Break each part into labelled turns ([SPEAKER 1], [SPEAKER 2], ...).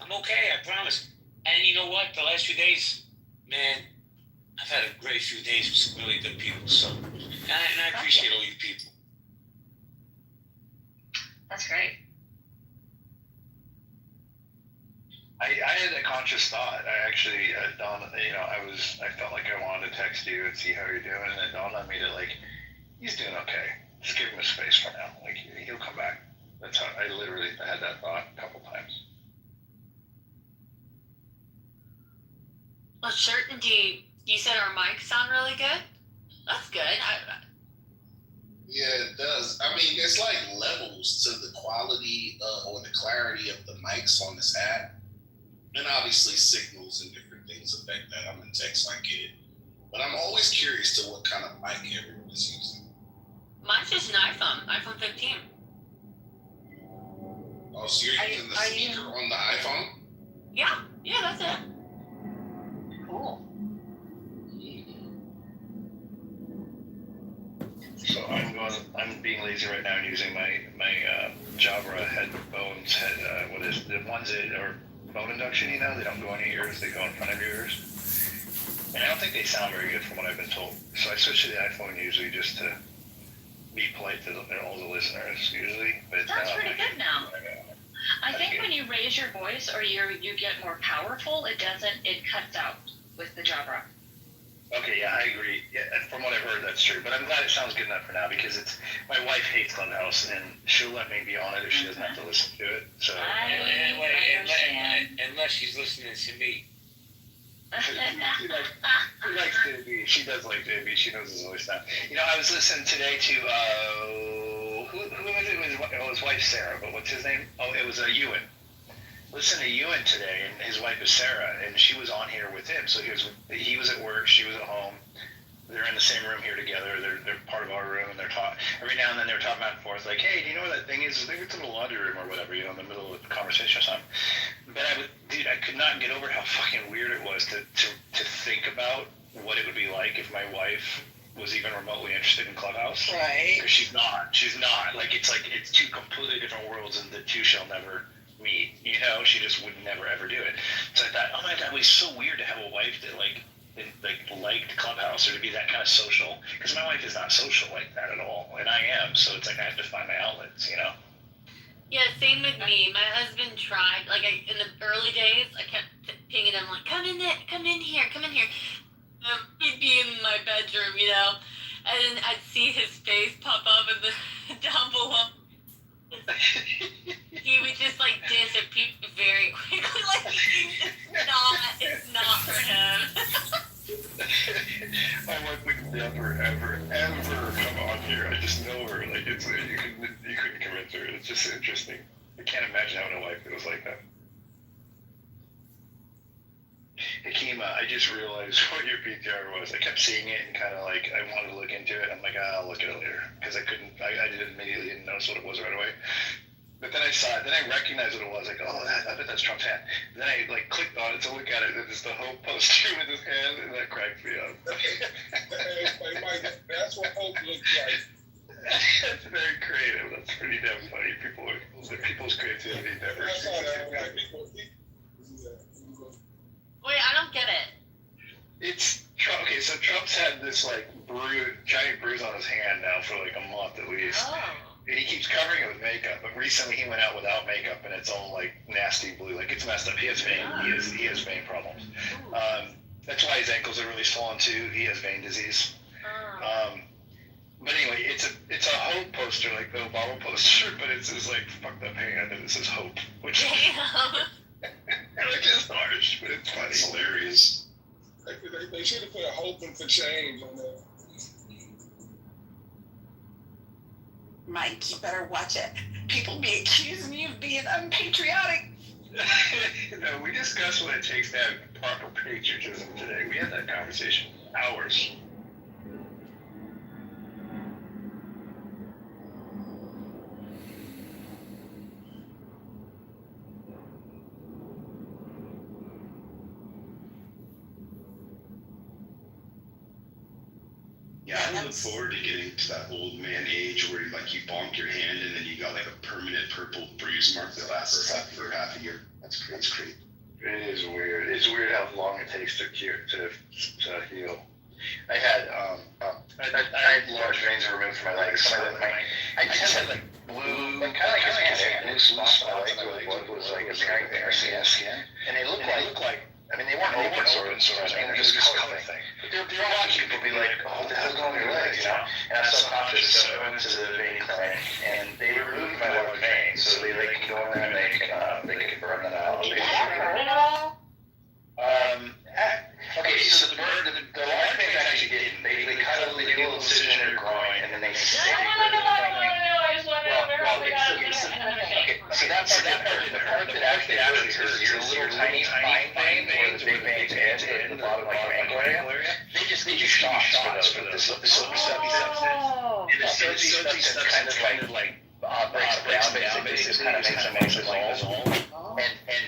[SPEAKER 1] I'm okay, I promise. And you know what? The last few days, man, I've had a great few days with some really good people. So, and I appreciate all you people.
[SPEAKER 2] That's great.
[SPEAKER 3] I had a conscious thought. I actually dawned, I felt like I wanted to text you and see how you're doing, and it dawned on me that like he's doing okay. Just give him a space for now. Like he'll come back. That's how I literally had that thought a couple times.
[SPEAKER 2] Well, certainty. You said our mics sound really good. That's good.
[SPEAKER 4] Yeah, it does. I mean, it's like levels to the quality or the clarity of the mics on this app. And obviously signals and different things affect that. I'm in text, I get it. But I'm always curious to what kind of mic everyone is using.
[SPEAKER 2] Mine's just an iPhone 15.
[SPEAKER 4] Oh, so you're using the speaker on the iPhone?
[SPEAKER 2] Yeah, that's it. Cool.
[SPEAKER 3] So I'm being lazy right now and using my Jabra headphones. What is the ones that are bone induction? They don't go in your ears; they go in front of your ears. And I don't think they sound very good from what I've been told. So I switch to the iPhone usually just to be polite to all the listeners usually. But
[SPEAKER 2] that's pretty good now. I think when you raise your voice or you get more powerful, it cuts out with the Jabra.
[SPEAKER 3] Okay, yeah, I agree. Yeah, from what I've heard, that's true. But I'm glad it sounds good enough for now because my wife hates Clubhouse and she'll let me be on it if she doesn't have to listen to it. So
[SPEAKER 1] unless she's listening to me.
[SPEAKER 3] She likes JB. She does like JB. She knows his voice now. I was listening today to who was it? It was his wife Sarah, but what's his name? Oh, it was Ewan. Listen to Ewan today, and his wife is Sarah, and she was on here with him. So he was at work, she was at home. They're in the same room here together. They're part of our room, and they're talking every now and then. They're talking back and forth, like, "Hey, do you know where that thing is? Maybe it's in the laundry room or whatever." In the middle of the conversation or something. But I could not get over how fucking weird it was to think about what it would be like if my wife was even remotely interested in Clubhouse.
[SPEAKER 5] Right.
[SPEAKER 3] Because she's not. Like it's two completely different worlds, and the two shall never meet. She just would never ever do it. So I thought, oh my God, it was so weird to have a wife that liked Clubhouse or to be that kind of social, because my wife is not social like that at all, and I am. So it's like I have to find my outlets.
[SPEAKER 2] Yeah, same with me. My husband tried. In the early days, I kept pinging him like, come in here. He'd be in my bedroom, and then I'd see his face pop up in the down below. He would just disappear very quickly. It's not for him.
[SPEAKER 3] My wife would never, ever, ever come on here. I just know her. You couldn't convince her. It's just interesting. I can't imagine having a wife that was like that. Hakima, I just realized what your PTR was. I kept seeing it and kind of I wanted to look into it. I'm like, I'll look at it later because I didn't notice what it was right away. But then I saw it, then I recognized what it was. Like, oh, I bet that's Trump's hand. And then I clicked on it to look at it, and it's the Hope poster with his hand, and that cracked me up.
[SPEAKER 6] Hey, Mike, that's what Hope looks like.
[SPEAKER 3] That's very creative. That's pretty damn funny. People's creativity never.
[SPEAKER 2] Wait, I don't get it.
[SPEAKER 3] It's Trump. Okay, so Trump's had this giant bruise on his hand now for a month at least.
[SPEAKER 2] Oh.
[SPEAKER 3] And he keeps covering it with makeup, but recently he went out without makeup and it's all nasty blue. It's messed up. He has vein. He has vein problems. That's why his ankles are really swollen too. He has vein disease. But anyway, it's a Hope poster, the Obama poster, but it says fucked up hand and it says Hope, which is harsh, but it's funny.
[SPEAKER 4] It's hilarious.
[SPEAKER 6] They should have put a hoping for change on that.
[SPEAKER 5] Mike, you better watch it. People be accusing you of being unpatriotic.
[SPEAKER 3] No, we discussed what it takes to have proper patriotism today. We had that conversation. Hours.
[SPEAKER 4] Yeah, I look forward to getting to that old man age where you bonk your hand and then you got a permanent purple bruise mark that lasts for half a year. That's crazy.
[SPEAKER 3] It is weird. It's weird how long it takes to heal. I had large veins removed from my legs. I just had like blue, kind of like blue spots on my leg where the blood was like appearing there in the skin, and they looked like. I mean, they weren't open sores. I mean, they're just color thing. But they're watching people be like, "Oh, what the hell's going on with your legs?" You know. And I'm subconscious, so I went to the vein clinic, and they removed my large veins, so they can go in there and they can burn them out.
[SPEAKER 2] Did that hurt at all?
[SPEAKER 3] Okay, so the large veins actually didn't. They do a little incision in your groin, and then they stick.
[SPEAKER 2] I just want to know how we got
[SPEAKER 3] Okay, so that part didn't hurt. That actually hurts is your little tiny fine veins, where the big veins end at the bottom, like your ankle area. They just shots for the silky substance. And the silky substance kind of like breaks down, basically, kind of makes it dissolve. And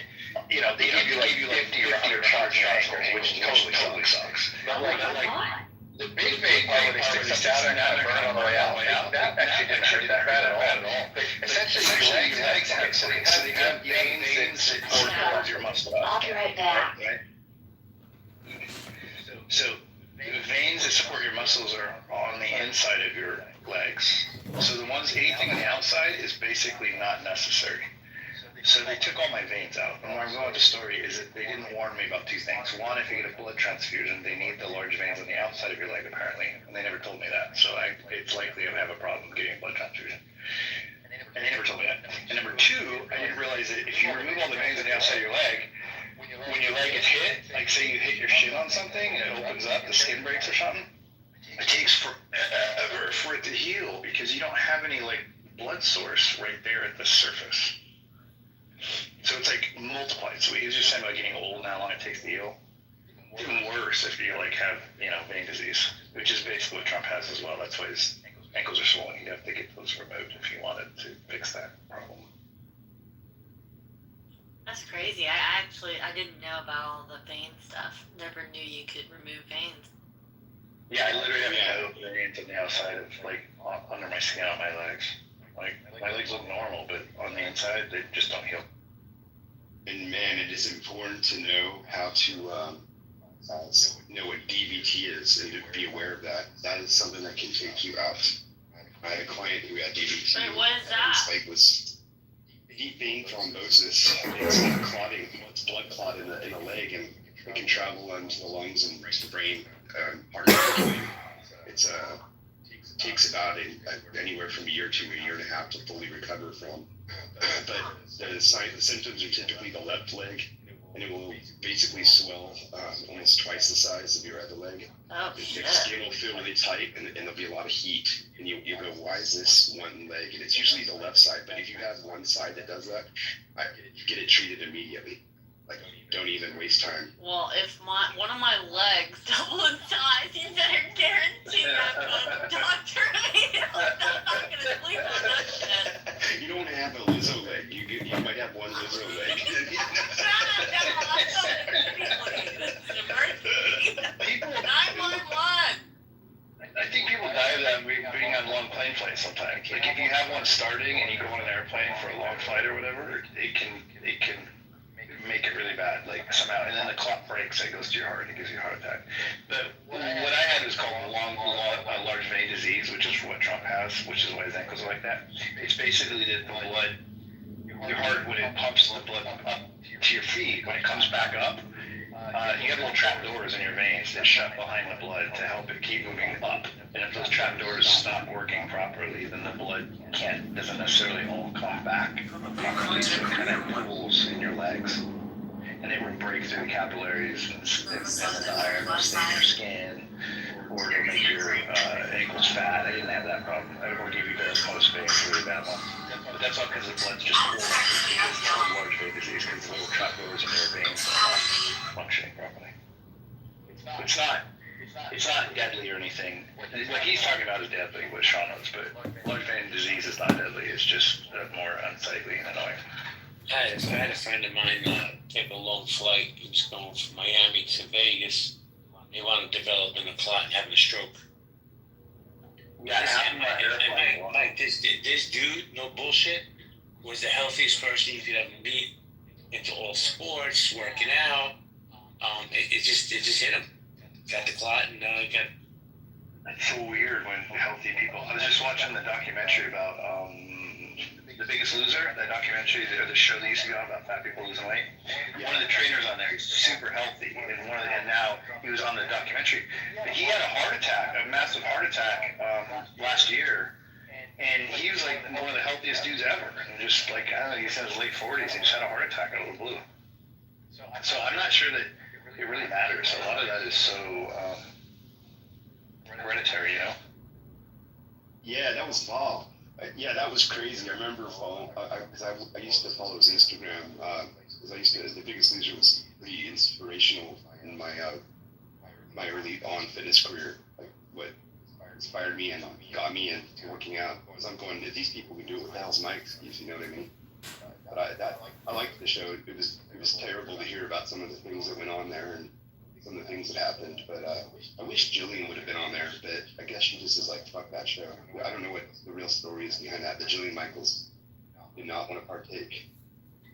[SPEAKER 3] you know, they give you like 50 or 100 charged ankles, which totally sucks. But like the big vein part where they stick something down and burn on the way out, that actually didn't hurt that bad at all. But essentially, your legs have so they have veins that pour towards your muscle.
[SPEAKER 2] I'll be right back.
[SPEAKER 3] So the veins that support your muscles are on the inside of your legs. So the ones, anything on the outside is basically not necessary. So they took all my veins out. And where I'm going with the story is that they didn't warn me about two things. One, if you get a blood transfusion, they need the large veins on the outside of your leg, apparently. And they never told me that. So it's likely I have a problem getting a blood transfusion. And they never told me that. And number two, I didn't realize that if you remove all the veins on the outside of your leg, when your leg gets hit, like say you hit your shin on something and it opens up, the skin breaks or something, it takes forever for it to heal because you don't have any like blood source right there at the surface. So it's like multiplied. So he was just saying about getting old and how long it takes to heal. Even worse if you like have, vein disease, which is basically what Trump has as well. That's why his ankles are swollen. You have to get those removed if you wanted to fix that problem.
[SPEAKER 2] That's crazy. I didn't know about all the vein stuff. Never knew you could remove veins.
[SPEAKER 3] Yeah, I literally have no veins on the outside of like under my skin on my legs. Like my legs look normal, but on the inside they just don't heal.
[SPEAKER 7] And man, it is important to know how to know what DVT is and to be aware of that. That is something that can take you out. I had a client who had DVT.
[SPEAKER 2] Wait, what is that?
[SPEAKER 7] His leg was deep vein thrombosis. It's clotting. It's blood clot in the leg, and it can travel into the lungs and to the brain. Part of the brain. It takes about anywhere from a year to a year and a half to fully recover from. But the symptoms are typically the left leg, and it will basically swell almost twice the size of your other leg.
[SPEAKER 2] Oh,
[SPEAKER 7] The
[SPEAKER 2] shit.
[SPEAKER 7] skin will feel really tight, and there'll be a lot of heat. And you go, why is this one leg? And it's usually the left side, but if you have one side that does that, you get it treated immediately. Like, don't even waste time.
[SPEAKER 2] Well, if one of my legs double in size, you better guarantee I'm going to the doctor immediately. I'm not going to sleep on that shit.
[SPEAKER 7] You don't have a Lizzo leg. You might have one Lizzo leg.
[SPEAKER 2] It's an emergency.
[SPEAKER 3] People,
[SPEAKER 2] 911.
[SPEAKER 3] I think people die of that being on long plane flights sometimes. Like if you have one starting and you go on an airplane for a long flight or whatever, it can make it really bad, like somehow, and then the clot breaks, it goes to your heart, and it gives you a heart attack. But what I had was called large vein disease, which is what Trump has, which is why his ankles are like that. It's basically that the blood, your heart, when it pumps the blood up to your feet, when it comes back up, you have little trap doors in your veins that shut behind the blood to help it keep moving up. And if those trap doors stop working properly, then the blood doesn't necessarily all come back properly, so it kind of pools in your legs. And it will break through the capillaries and the iron will stay in your skin, or it'll make your ankles fat. I didn't have that problem. Or give you varicose veins, really bad one. But that's all because the blood's just pooling. It's large vein disease because the little trap doors in your veins are not functioning properly. It's not deadly or anything. What he's talking about is deadly, what Sean knows, but large vein disease is not deadly. It's just more unsightly and annoying.
[SPEAKER 1] I had a friend of mine take a long flight. He was going from Miami to Vegas. He wound up developing a clot and having a stroke.
[SPEAKER 3] Yeah,
[SPEAKER 1] This dude, no bullshit, was the healthiest person you could ever meet. into all sports, working out. It just hit him. Got the clot, and got.
[SPEAKER 3] It's so weird when healthy people. I was just watching the documentary about The Biggest Loser. That documentary, the show that used to be on about fat people losing weight. One of the trainers on there, he's super healthy, and now he was on the documentary. But he had a heart attack, a massive heart attack last year, and he was like one of the healthiest dudes ever. And just like, I don't know, he's in his late 40s. He just had a heart attack out of the blue. So I'm not sure that it really matters. A lot of that is so hereditary, you know.
[SPEAKER 7] Yeah, that was Paul. Yeah, that was crazy. I remember following, because I used to follow his Instagram, because I used to, The Biggest Loser was pretty inspirational in my early on fitness career. Like, what inspired me and got me into working out, because I'm going, if these people can do it, what the hell's my excuse, you know what I mean? But I liked the show. It was terrible to hear about some of the things that went on there and some of the things that happened, but I wish Jillian would have been on there, but I guess she just is like, fuck that show. I don't know what the real story is behind that, but Jillian Michaels did not want to partake.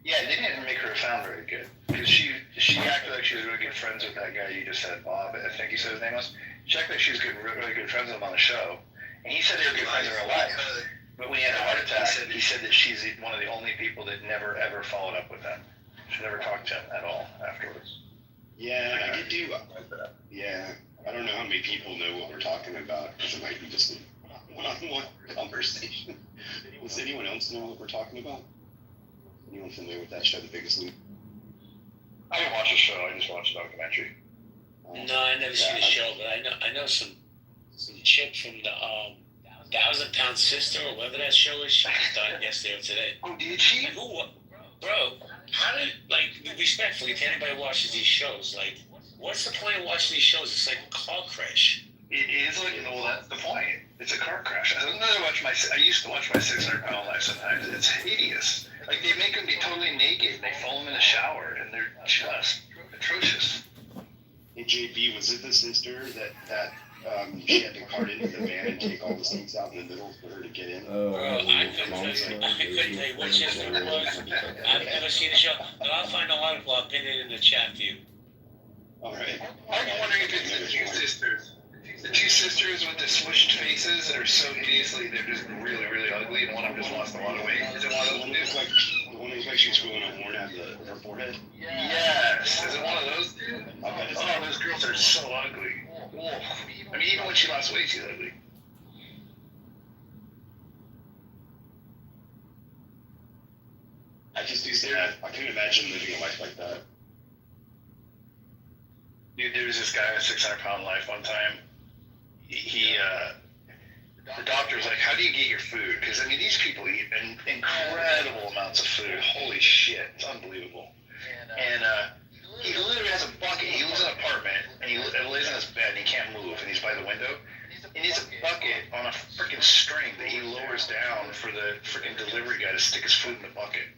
[SPEAKER 3] Yeah, they didn't make her sound very good, because she acted like she was really good friends with that guy you just said, Bob, I think you said his name was. She acted like she was really good friends with him on the show, and he said they were good friends in real life. But when he had a heart attack, he said that she's one of the only people that never ever followed up with him. She never talked to him at all afterwards.
[SPEAKER 7] Yeah, I did do. Yeah, I don't know how many people know what we're talking about, because it might be just a one-on-one conversation. Does anyone else know what we're talking about? Anyone familiar with that show, The Biggest Loser?
[SPEAKER 3] I didn't watch the show. I just watched the documentary.
[SPEAKER 1] No, I never seen the show, but I know some chick from the 1,000-Pound Sister, or whatever that show is. She was done yesterday or today.
[SPEAKER 3] Oh, did she?
[SPEAKER 1] Like, who? Bro, how did, like, respectfully, if anybody watches these shows, like, what's the point of watching these shows? It's like a car crash.
[SPEAKER 3] It is like, well, that's the point. It's a car crash. I used to watch my 600-pound life sometimes. It's hideous. Like, they make them be totally naked. They fall them in the shower, and they're just atrocious.
[SPEAKER 7] Hey, JB, was it the sister that she had to cart into the van and take all the seats out in the middle for her to get in?
[SPEAKER 1] Bro, I couldn't tell you what sister it was. I've never seen the show, but I'll find an article. I'll pin it in the chat for you.
[SPEAKER 7] All right.
[SPEAKER 3] I'm wondering if it's the two sisters. The two sisters with the smushed faces that are so hideously, they're just really, really ugly, and one of them just lost a lot of weight. Is it one of those dudes?
[SPEAKER 7] The one who looks like she's growing a horn out of her forehead?
[SPEAKER 3] Yes. Is it one of those dudes? Oh, those girls are so ugly. Oh. I mean, even when she lost weight, she's ugly.
[SPEAKER 7] I just do say that. I couldn't imagine living a life like that.
[SPEAKER 3] Dude, there was this guy in a 600-pound life one time. The doctor was like, how do you get your food? Because, I mean, these people eat incredible amounts of food. Holy shit. It's unbelievable. And he literally has a bucket. He lives in an apartment, and he lays in his bed, and he can't move, and he's by the window. And he has a bucket on a freaking string that he lowers down for the freaking delivery guy to stick his food in the bucket.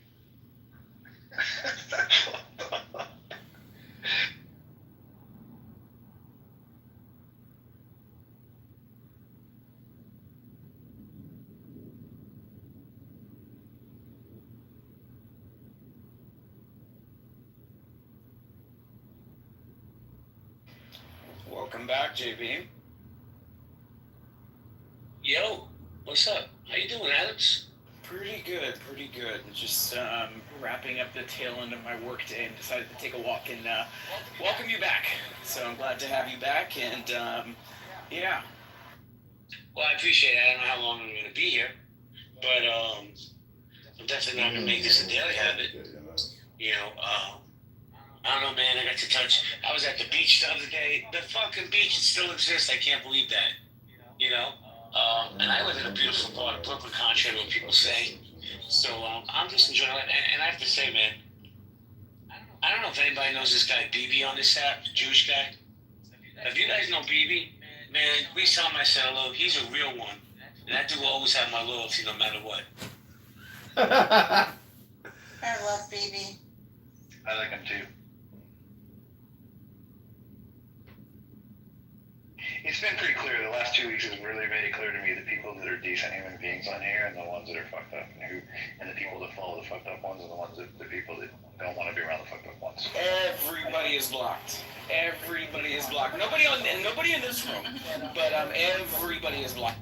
[SPEAKER 8] Welcome back, JB.
[SPEAKER 1] Yo, what's up? How you doing, Alex?
[SPEAKER 8] Pretty good. Just wrapping up the tail end of my work day and decided to take a walk and welcome you back. So I'm glad to have you back, and yeah.
[SPEAKER 1] Well, I appreciate it. I don't know how long I'm going to be here, but I'm definitely not going to make this a daily habit. You know, I don't know, man. I got to touch. I was at the beach the other day. The fucking beach still exists. I can't believe that. You know? And I live in a beautiful part of Brooklyn, contrary to what people say. So I'm just enjoying it. And I have to say, man, I don't know if anybody knows this guy BB on this app, the Jewish guy. If you guys know BB, man, please tell him I said hello. He's a real one. And that dude will always have my loyalty no matter what.
[SPEAKER 5] I love baby.
[SPEAKER 3] I like him too. It's been pretty clear the last 2 weeks has really made it clear to me the people that are decent human beings on here and the ones that are fucked up, and the people that follow the fucked up ones and the people that don't want to be around the fucked up ones.
[SPEAKER 8] Everybody is blocked. Everybody is blocked. Nobody in this room, but everybody is blocked.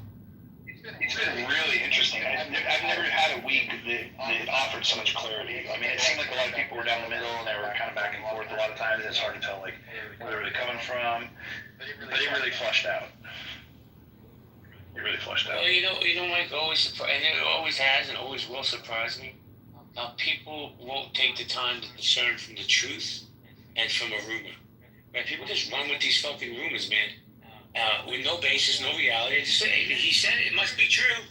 [SPEAKER 3] It's been really interesting. I've never had a week that offered so much clarity. I mean, it seemed like a lot of people were down the middle and they were kind of back and forth a lot of times. It's hard to tell like where they're really coming from, but it really flushed out. It really flushed out.
[SPEAKER 1] Well, you know, Mike, always surprise, and it always has and always will surprise me. How people won't take the time to discern from the truth and from a rumor. Right? People just run with these fucking rumors, man. With no basis, no reality. Just say, he said it must be true.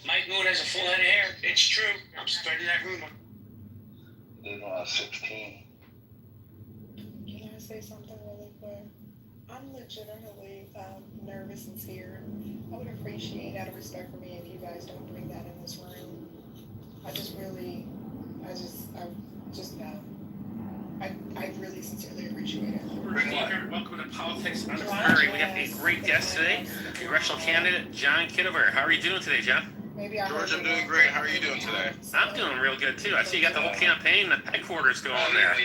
[SPEAKER 1] Mike Moon has a full head of hair. It's true. I'm spreading that rumor.
[SPEAKER 3] Did 16.
[SPEAKER 5] Can I say something really quick? I'm legitimately nervous and scared. I would appreciate, out of respect for me, if you guys don't bring that in this room. I just know. I really sincerely appreciate it.
[SPEAKER 9] Welcome to Politics on the Prairie. We have a great guest today, congressional candidate John Kitover. How are you doing today, John?
[SPEAKER 10] George, I'm doing great. How are you doing today?
[SPEAKER 9] I'm doing real good too. I see you got the whole campaign, the headquarters going there.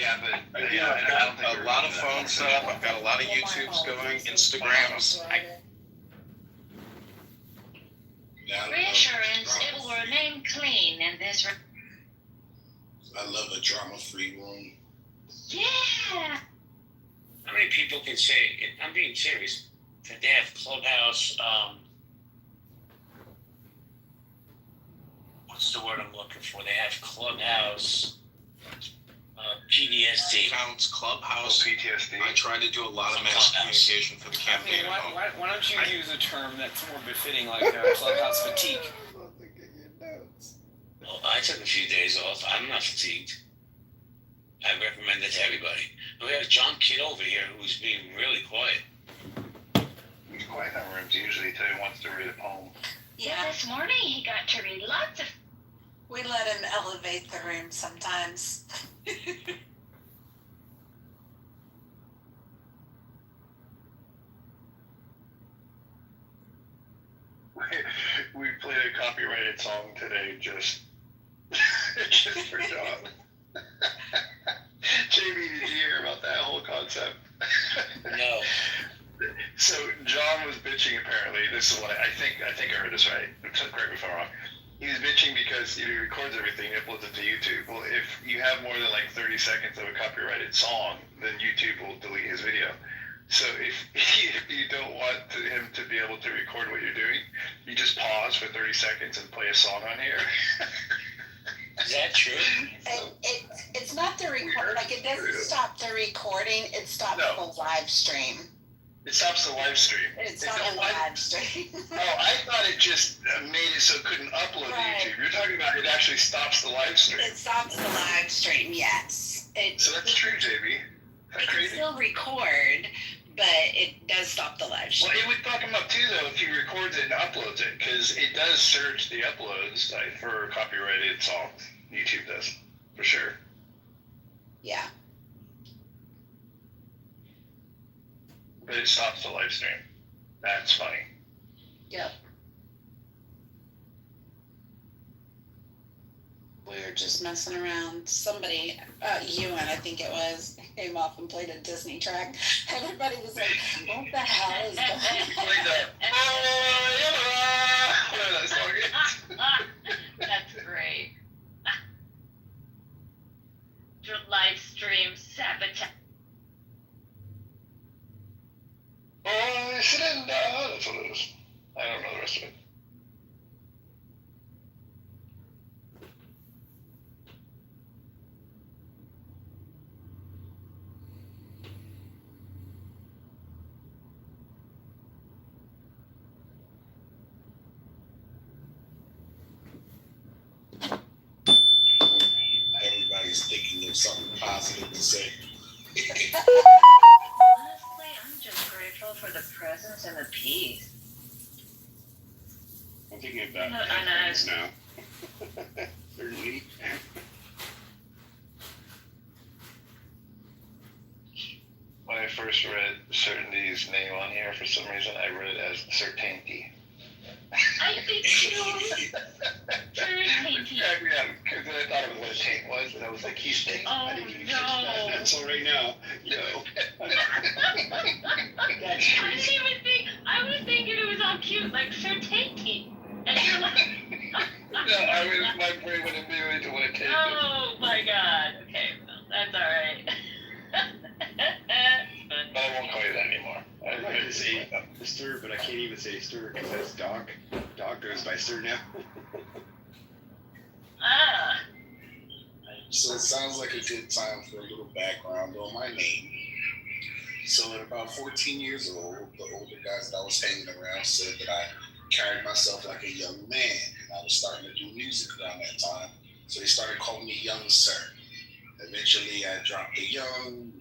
[SPEAKER 10] I've got a lot of phones set up. I've got a lot of YouTubes going, Instagrams.
[SPEAKER 11] Reassurance, it will remain clean in this.
[SPEAKER 4] I love a drama-free room.
[SPEAKER 11] Yeah.
[SPEAKER 1] How many people can say, I'm being serious, that they have Clubhouse, what's the word I'm looking for? They have Clubhouse, PTSD.
[SPEAKER 10] Accounts, Clubhouse.
[SPEAKER 3] PTSD.
[SPEAKER 10] I try to do a lot of mass communication for the campaign.
[SPEAKER 8] Why don't you use a term that's more befitting, like clubhouse fatigue?
[SPEAKER 1] Well, I took a few days off. I'm not fatigued. I recommend it to everybody. And we have John Kitover here who's being really quiet.
[SPEAKER 3] He's quiet in rooms usually until he wants to read a poem.
[SPEAKER 11] Yeah, this morning he got to read lots of.
[SPEAKER 5] We let him elevate the room sometimes.
[SPEAKER 3] We played a copyrighted song today just for John. Jamie, did you hear about that whole concept?
[SPEAKER 1] No.
[SPEAKER 3] So John was bitching. Apparently, this is what I think I heard this right. Correct me if I'm wrong. He was bitching because he records everything, uploads it to YouTube. Well, if you have more than like 30 seconds of a copyrighted song, then YouTube will delete his video. So if you don't want him to be able to record what you're doing, you just pause for 30 seconds and play a song on here.
[SPEAKER 1] Is that true?
[SPEAKER 5] It's not the record. Like, it doesn't stop the recording. It stops the live stream.
[SPEAKER 3] It stops the live stream.
[SPEAKER 5] It's not a live stream.
[SPEAKER 3] Oh, I thought it just made it so it couldn't upload to YouTube. You're talking about it actually stops the live stream.
[SPEAKER 5] It stops the live stream, yes.
[SPEAKER 3] So that's true, JB. That's
[SPEAKER 5] it
[SPEAKER 3] crazy.
[SPEAKER 5] can still record, but it does stop the live stream.
[SPEAKER 3] Well, it would fuck him up too, though, if he records it and uploads it, because it does search the uploads for copyrighted songs. YouTube does, for sure.
[SPEAKER 5] Yeah.
[SPEAKER 3] But it stops the live stream. That's funny.
[SPEAKER 5] Yep. We were just messing around. Somebody, Ewan, I think it was, came off and played a Disney track. Everybody was like, what the hell is going on?
[SPEAKER 11] That's great. Live stream sabotage.
[SPEAKER 3] Oh, that's what it is. I don't know the rest of it.
[SPEAKER 4] Everybody's thinking of something positive to say.
[SPEAKER 11] Honestly, I'm just grateful for the presence and the peace.
[SPEAKER 7] I'm thinking about
[SPEAKER 11] No, I know.
[SPEAKER 7] things now. Certainly.
[SPEAKER 3] When I first read Certainty's name on here, for some reason, I read it as Certainty.
[SPEAKER 11] I think so. Certainty.
[SPEAKER 3] Yeah, because I thought of what a taint was, and I was like, he's taint.
[SPEAKER 11] Oh,
[SPEAKER 3] I didn't even catch that.
[SPEAKER 11] no.
[SPEAKER 7] So right now, no. That's
[SPEAKER 11] I
[SPEAKER 7] crazy.
[SPEAKER 11] didn't even think. I was thinking it was all cute, like certainty. And you're like,
[SPEAKER 3] No, my brain went immediately to what a taint is.
[SPEAKER 11] oh my god. Okay, well, that's all right.
[SPEAKER 3] But I won't call you that anymore.
[SPEAKER 7] I like to say stir, but I can't even say stir because that's dog. Dog goes by stir now.
[SPEAKER 11] Ah.
[SPEAKER 4] So it sounds like a good time for a little background on my name. So at about 14 years old, the older guys that I was hanging around said that I carried myself like a young man, and I was starting to do music around that time. So they started calling me Young Sir. Eventually, I dropped the young.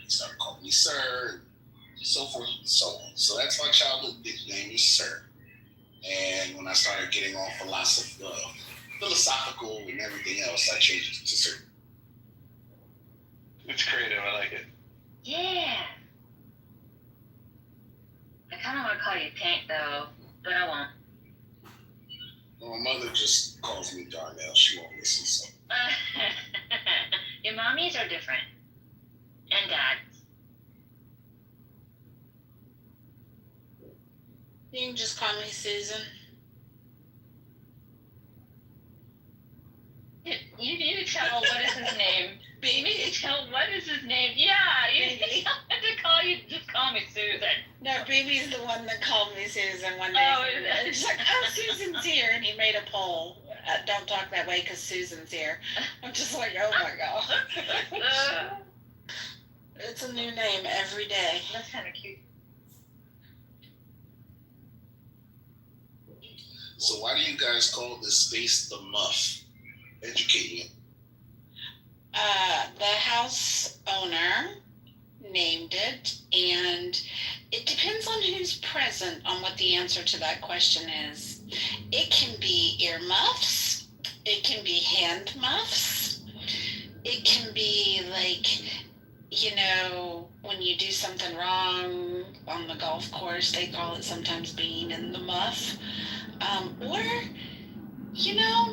[SPEAKER 4] They started calling me Sir, and so forth and so on. So that's my childhood nickname is Sir. And when I started getting all philosophical and everything else, I changed it to Sir.
[SPEAKER 3] It's creative, I like it.
[SPEAKER 11] Yeah. I kind of want to call you Tank though, but I won't.
[SPEAKER 4] Well, my mother just calls me Darnell. She won't listen, so.
[SPEAKER 11] Your mommies are different. And dads.
[SPEAKER 12] You can just call me Susan.
[SPEAKER 11] You need to tell what is his name. You need to tell what is his name. Yeah, you need to tell him to call you. Just call me Susan.
[SPEAKER 12] No, BB's the one that called me Susan one day.
[SPEAKER 11] Oh, is it?
[SPEAKER 12] She's like, oh, Susan's here. And he made a poll. Don't talk that way because Susan's here. I'm just like, oh my God. It's a new name every day.
[SPEAKER 11] That's kind of cute.
[SPEAKER 4] So why do you guys call this space the Muff? Educate me.
[SPEAKER 12] The house owner named it, and it depends on who's present on what the answer to that question is. It can be earmuffs, it can be hand muffs, it can be like, when you do something wrong on the golf course, they call it sometimes being in the muff. Or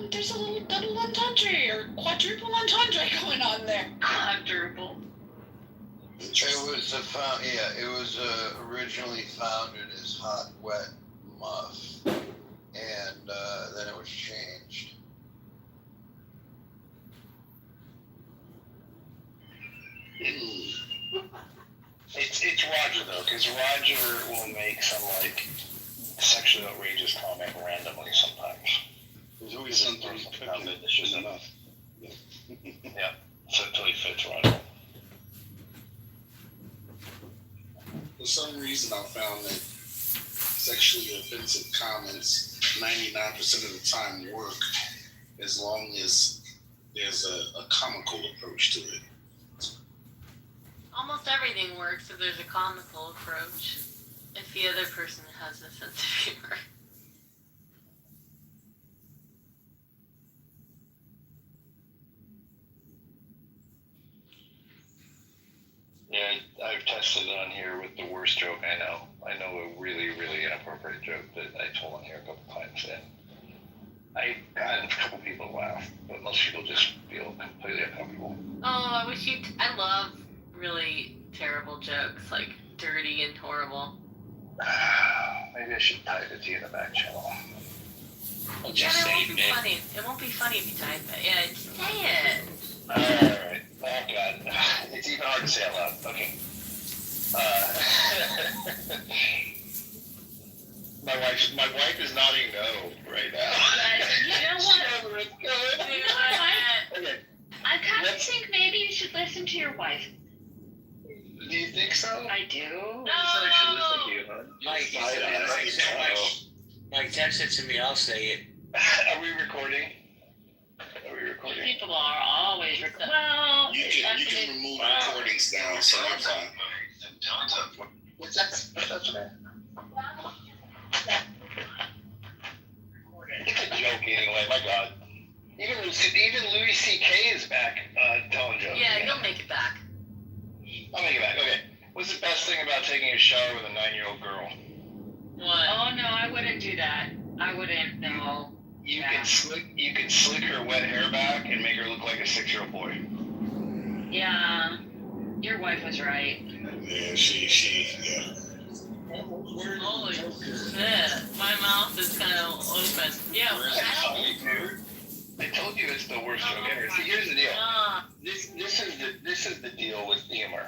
[SPEAKER 12] there's a little double entendre or quadruple entendre going on there.
[SPEAKER 11] Quadruple.
[SPEAKER 13] It was originally founded as Hot Wet Muff, and then it was changed.
[SPEAKER 3] It's Roger though, because Roger will make some sexually outrageous comment randomly sometimes.
[SPEAKER 7] There's always something cooking
[SPEAKER 3] that it's just
[SPEAKER 7] enough.
[SPEAKER 3] Yeah, so it totally fits Roger.
[SPEAKER 4] For some reason, I found that sexually offensive comments 99% of the time work as long as there's a comical approach to it.
[SPEAKER 2] Almost everything works if there's a comical approach. If the other person has a sense of humor.
[SPEAKER 3] Yeah, I've tested it on here with the worst joke I know. I know a really, really inappropriate joke that I told on here a couple times, and I got a couple people to laugh, but most people just feel completely uncomfortable.
[SPEAKER 2] Oh, I love really terrible jokes, like dirty and horrible.
[SPEAKER 3] Maybe I should type it to you in the back channel.
[SPEAKER 2] Yeah,
[SPEAKER 1] Just
[SPEAKER 2] it
[SPEAKER 1] say
[SPEAKER 2] won't
[SPEAKER 1] it,
[SPEAKER 2] be
[SPEAKER 1] man.
[SPEAKER 2] funny. It won't be funny if you type it. Yeah, just say it.
[SPEAKER 3] Alright. Oh god. It's even hard to say out loud. Okay. My wife is nodding no right now.
[SPEAKER 11] You know what?
[SPEAKER 2] You know what?
[SPEAKER 3] Okay.
[SPEAKER 11] I kind of think maybe you should listen to your wife.
[SPEAKER 3] Do you think so?
[SPEAKER 11] I do.
[SPEAKER 3] I should listen to you, huh?
[SPEAKER 1] Mike, text it to me. I'll say it.
[SPEAKER 3] Are we recording?
[SPEAKER 11] People are always recording. Well,
[SPEAKER 4] You can remove recordings down, so I'm fine.
[SPEAKER 3] What's that? It's a joke anyway, my god. Even Louis C.K. is back telling jokes.
[SPEAKER 2] Yeah, you'll make it back.
[SPEAKER 3] I'll make it back, okay. was the best thing about taking a shower with a 9-year-old girl?
[SPEAKER 2] What?
[SPEAKER 11] Oh no, I wouldn't do that. I wouldn't. No.
[SPEAKER 3] You can slick her wet hair back and make her look like a 6-year-old boy.
[SPEAKER 11] Yeah. Your wife was right.
[SPEAKER 4] Yeah, yeah.
[SPEAKER 2] Holy shit. My mouth is kind of open. Yeah.
[SPEAKER 3] I told you it's the worst joke ever. See, here's the deal. This is the deal with humor.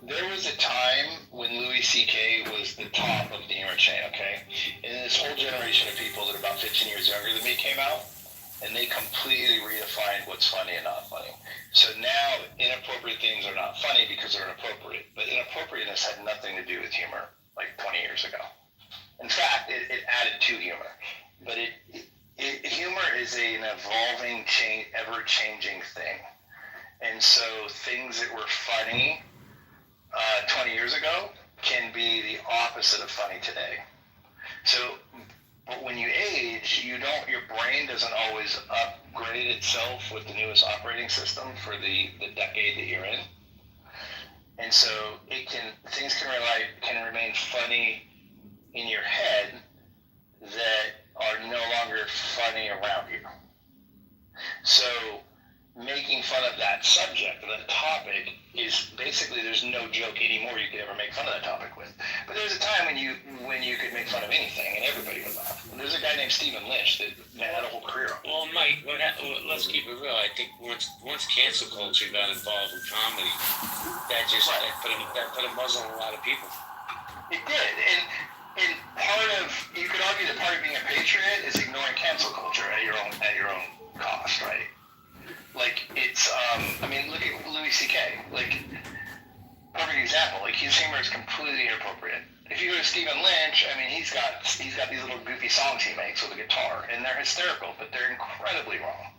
[SPEAKER 3] There was a time when Louis C.K. was the top of the humor chain, okay? And this whole generation of people that are about 15 years younger than me came out, and they completely redefined what's funny and not funny. So now inappropriate things are not funny because they're inappropriate. But inappropriateness had nothing to do with humor like 20 years ago. In fact, it added to humor. But humor is an evolving, ever-changing thing. And so things that were funny 20 years ago can be the opposite of funny today. So but when you age, your brain doesn't always upgrade itself with the newest operating system for the decade that you're in. And so things can remain funny in your head that are no longer funny around you. So making fun of that subject, that topic, is basically there's no joke anymore you could ever make fun of that topic with. But there's a time when you could make fun of anything and everybody would laugh. And there's a guy named Stephen Lynch that had a whole career on it.
[SPEAKER 1] Well, Mike, let's keep it real. I think once cancel culture got involved in comedy, that put a muzzle on a lot of people.
[SPEAKER 3] It did, and you could argue that part of being a patriot is ignoring cancel culture at your own cost, right? Like, it's, look at Louis C.K. Like, perfect example. Like, his humor is completely inappropriate. If you go to Stephen Lynch, he's got these little goofy songs he makes with a guitar, and they're hysterical, but they're incredibly wrong.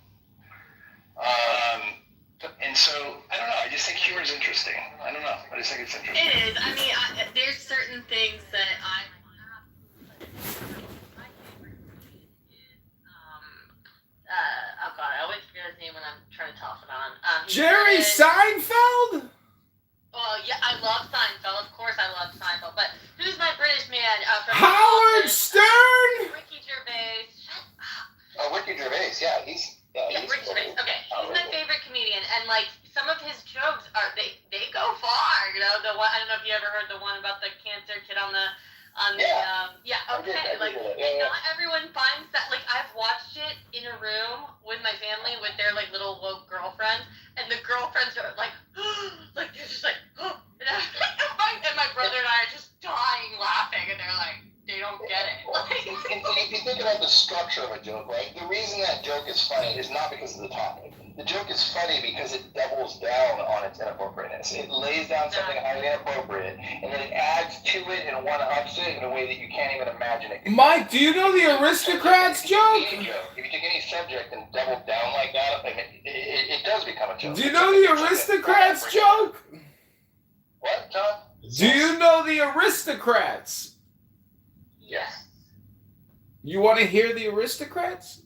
[SPEAKER 3] And so, I don't know. I just think humor is interesting. I don't know. I just think it's interesting.
[SPEAKER 2] It is. There's certain things that oh god, I always forget his name when I'm trying to toss it on.
[SPEAKER 8] Jerry Seinfeld?
[SPEAKER 2] Well, yeah, I love Seinfeld. Of course I love Seinfeld. But who's my British man? From
[SPEAKER 8] Howard Stern?
[SPEAKER 2] Ricky Gervais. Shut up.
[SPEAKER 3] Oh, Ricky Gervais, yeah. He's
[SPEAKER 2] Ricky Gervais. Okay, he's my favorite comedian. And, like, some of his jokes they go far. You know, the one, I don't know if you ever heard the one about the cancer kid on the not everyone finds that. Like, I've watched it in a room with my family with their like little woke girlfriends, and the girlfriends are like like they're just like and my brother and I are just dying laughing, and they're like, they don't get it.
[SPEAKER 3] And if you think about the structure of a joke, right? The reason that joke is funny is not because of the topic. The joke is funny because it doubles down on its inappropriateness. It lays down something highly inappropriate, and then it adds to it and one-ups it in a way that you can't even imagine it.
[SPEAKER 8] Mike, do you know the Aristocrats joke?
[SPEAKER 3] If you take any subject and double down like that, it does become a joke.
[SPEAKER 8] Do you know the Aristocrats joke?
[SPEAKER 3] What, John?
[SPEAKER 8] Do you know the Aristocrats?
[SPEAKER 2] Yes.
[SPEAKER 8] You want to hear the Aristocrats?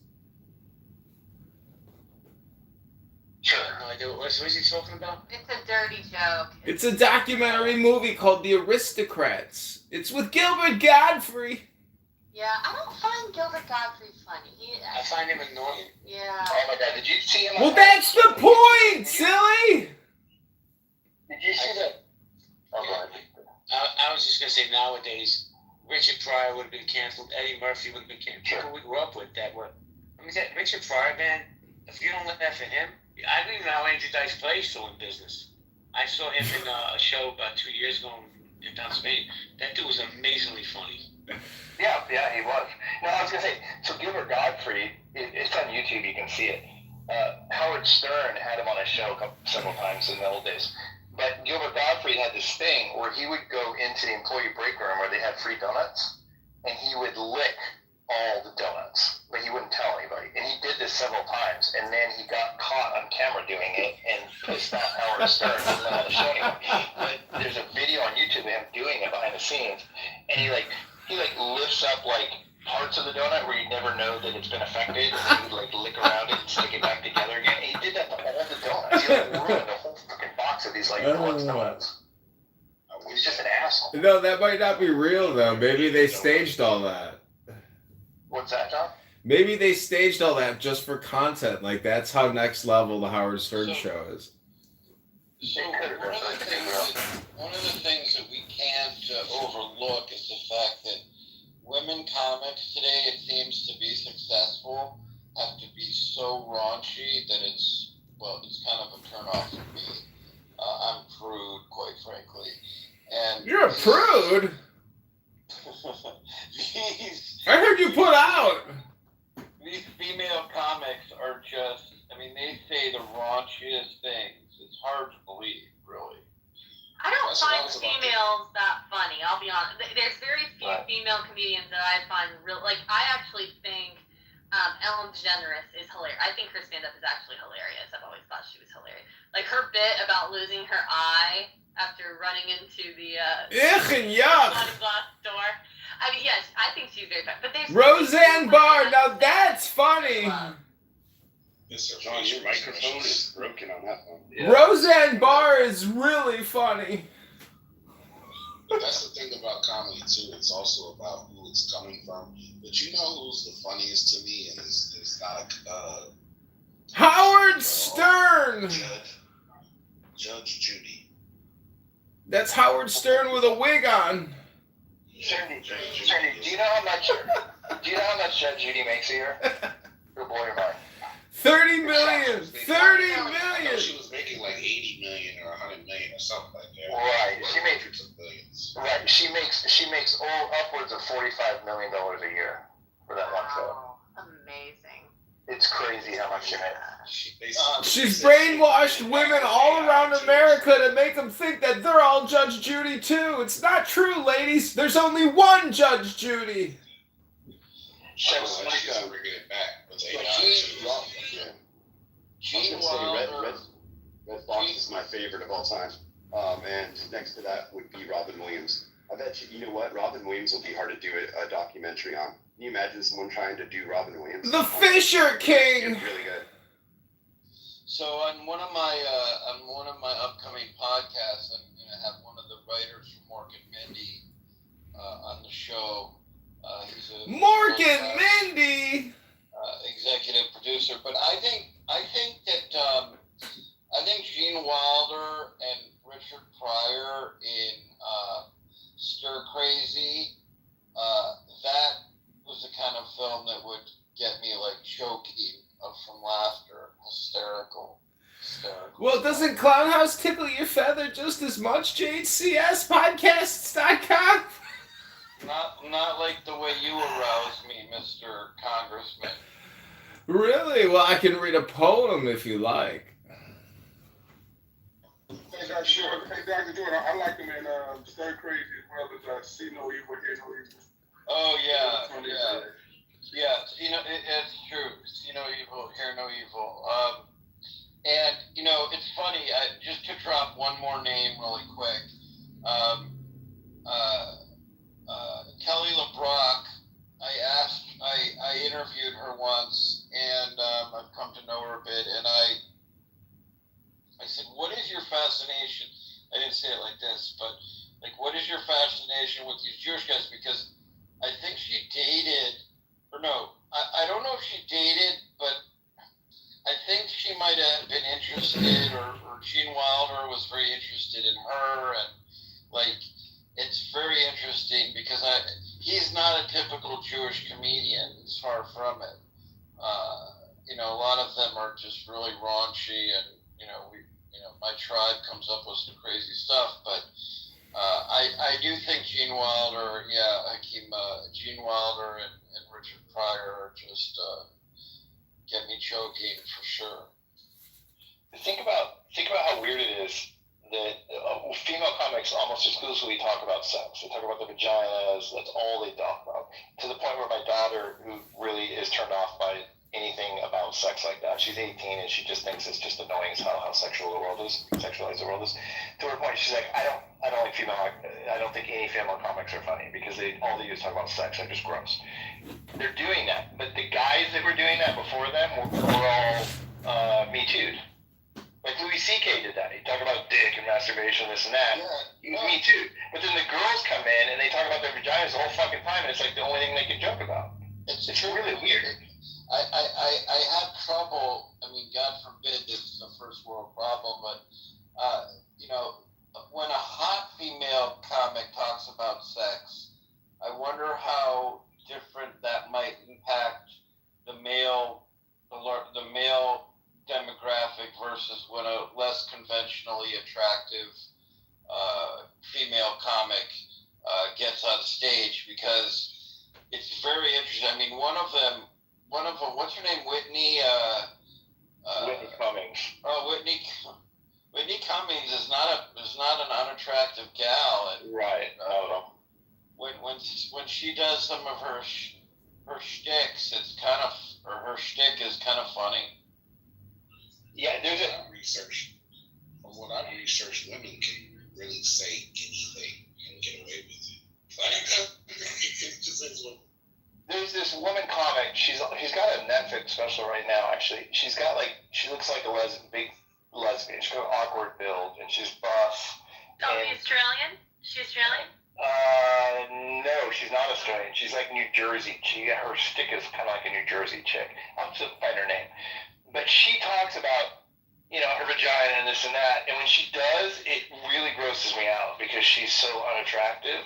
[SPEAKER 1] Sure. What's he talking about?
[SPEAKER 2] It's a dirty joke.
[SPEAKER 8] It's a documentary movie called The Aristocrats. It's with Gilbert Godfrey.
[SPEAKER 2] Yeah, I don't find Gilbert Godfrey funny.
[SPEAKER 1] I find him annoying.
[SPEAKER 2] Yeah.
[SPEAKER 3] Oh my god, did you see him?
[SPEAKER 8] Well, that's the point, silly!
[SPEAKER 3] Did you see that? Oh,
[SPEAKER 1] I was just going to say, nowadays, Richard Pryor would have been canceled. Eddie Murphy would have been canceled. People we grew up with that were... that Richard Pryor, man, if you don't look at for him, I don't even know how Andrew Dice Clay is still in business. I saw him in a show about 2 years ago in Pennsylvania. That dude was amazingly funny.
[SPEAKER 3] Yeah, he was. No, I was going to say, so Gilbert Godfrey, it's on YouTube, you can see it. Howard Stern had him on a show several times in the old days. But Gilbert Godfrey had this thing where he would go into the employee break room where they had free donuts, and he would lick all the donuts, but he wouldn't tell anybody. And he did this several times, and then he got caught on camera doing it and pissed off Howard Stern and didn't let the show anymore. But there's a video on YouTube of him doing it behind the scenes, and he lifts up like parts of the donut where you never know that it's been affected, and he would like lick around it and stick it back together again. And he did that to all the donuts. He ruined the whole freaking box of these like deluxe donuts.
[SPEAKER 1] Did
[SPEAKER 3] He's just an asshole.
[SPEAKER 14] No, that might not be real though. Maybe they staged all that.
[SPEAKER 3] What's that, John?
[SPEAKER 14] Maybe they staged all that just for content. Like that's how next level the Howard Stern show is.
[SPEAKER 13] So one of the things that we can't overlook is the fact that women comics today, it seems to be successful, have to be so raunchy that it's kind of a turnoff for me. I'm prude, quite frankly. And
[SPEAKER 14] You're a prude? I heard you put out.
[SPEAKER 13] These female comics are just, I mean, they say the raunchiest things. It's hard to believe, really.
[SPEAKER 2] I don't find females that funny. I'll be honest. There's very few female comedians that I find real. Like, I actually think Ellen DeGeneres is hilarious. I think her stand-up is actually hilarious. I've always thought she was hilarious. Like, her bit about losing her eye after running into the glass door. I mean, yes, I think she's very funny. But there's
[SPEAKER 14] Roseanne Barr. Now that's funny.
[SPEAKER 7] John, your microphone is broken on that one.
[SPEAKER 14] Yeah. Roseanne Barr is really funny.
[SPEAKER 4] But that's the thing about comedy too. It's also about who it's coming from. But you know who's the funniest to me, and it's not
[SPEAKER 14] Howard Stern.
[SPEAKER 4] Judge Judy.
[SPEAKER 14] That's Howard Stern with a wig on.
[SPEAKER 3] Sandy, do you know how much Judge Judy makes a year? Your boy or mine?
[SPEAKER 14] 30 million. 30 million.
[SPEAKER 4] I know she was making like 80 million or 100 million or something like that.
[SPEAKER 3] Right. She makes
[SPEAKER 4] hundreds of billions.
[SPEAKER 3] Right. She makes upwards of $45 million a year for that one show.
[SPEAKER 2] Amazing.
[SPEAKER 3] It's crazy how much she makes.
[SPEAKER 14] She's brainwashed women all around America to make them think that they're all Judge Judy too. It's not true, ladies. There's only one Judge Judy.
[SPEAKER 7] Red Fox is my favorite of all time. And next to that would be Robin Williams. I bet you know what? Robin Williams will be hard to do a documentary on. Can you imagine someone trying to do Robin Williams?
[SPEAKER 14] The Fisher King!
[SPEAKER 7] It's really good.
[SPEAKER 13] So on one of my upcoming podcasts, I'm going to have one of the writers from Mork and Mindy on the show. He's a
[SPEAKER 14] Mork and Mindy!
[SPEAKER 13] Executive producer. But I think Gene Wilder and Richard Pryor in Stir Crazy, that was the kind of film that would get me like choking from laughter. Hysterical.
[SPEAKER 14] Well, doesn't Clownhouse tickle your feather just as much, JCSpodcasts.com?
[SPEAKER 13] Not like the way you arouse me, Mr. Congressman.
[SPEAKER 14] Really? Well, I can read a poem if you like.
[SPEAKER 6] Hey, Dr. Jordan, I like them in Stir Crazy as well as See No Evil, Hear No Evil.
[SPEAKER 13] Oh, yeah. You know, it's true. See no evil, hear no evil. And, you know, it's funny, just to drop one more name really quick. Kelly LeBrock, I interviewed her once, and I've come to know her a bit, and I said, what is your fascination? I didn't say it like this, but, like, what is your fascination with these Jewish guys? Because I think she dated, or no, I don't know if she dated, but I think she might have been interested, or Gene Wilder was very interested in her, and, like, it's very interesting because he's not a typical Jewish comedian. He's far from it. You know, a lot of them are just really raunchy, and my tribe comes up with some crazy stuff. But I do think Gene Wilder, Gene Wilder and Richard Pryor are just get me choking for sure.
[SPEAKER 3] Think about how weird it is that female comics almost exclusively talk about sex. They talk about the vaginas. That's all they talk about. To the point where my daughter, who really is turned off by anything about sex like that, she's 18 and she just thinks it's just annoying as how sexualized the world is. To her point, she's like, I don't think any female comics are funny because all they do is talk about sex. They're just gross. They're doing that, but the guys that were doing that before them were all Me Too'd. Like Louis C.K. did that. He talked about dick and masturbation, this and that.
[SPEAKER 13] Yeah.
[SPEAKER 3] Me too. But then the girls come in and they talk about their vaginas the whole fucking time, and it's like the only thing they can joke about. It's really weird.
[SPEAKER 13] I have trouble. I mean, God forbid this is a first world problem, but when a hot female comic talks about sex, I wonder how different that might impact the male demographic versus when a less conventionally attractive female comic gets on stage, because it's very interesting. I mean, one of them, what's her name? Whitney
[SPEAKER 3] Cummings.
[SPEAKER 13] Oh, Whitney Cummings is not an unattractive gal. And,
[SPEAKER 3] right.
[SPEAKER 13] When she does some of her shticks, her shtick is kind of funny.
[SPEAKER 3] Yeah, there's
[SPEAKER 4] a research. From what I've researched, women can really say anything and get away with it.
[SPEAKER 3] There's this woman comic. She's got a Netflix special right now. Actually, she looks like a big lesbian. She's got an awkward build, and she's buff.
[SPEAKER 2] Oh, Australian? She Australian?
[SPEAKER 3] No, she's not Australian. She's like New Jersey. Her stick is kind of like a New Jersey chick. I'll have to find her name. But she talks about, her vagina and this and that. And when she does, it really grosses me out because she's so unattractive.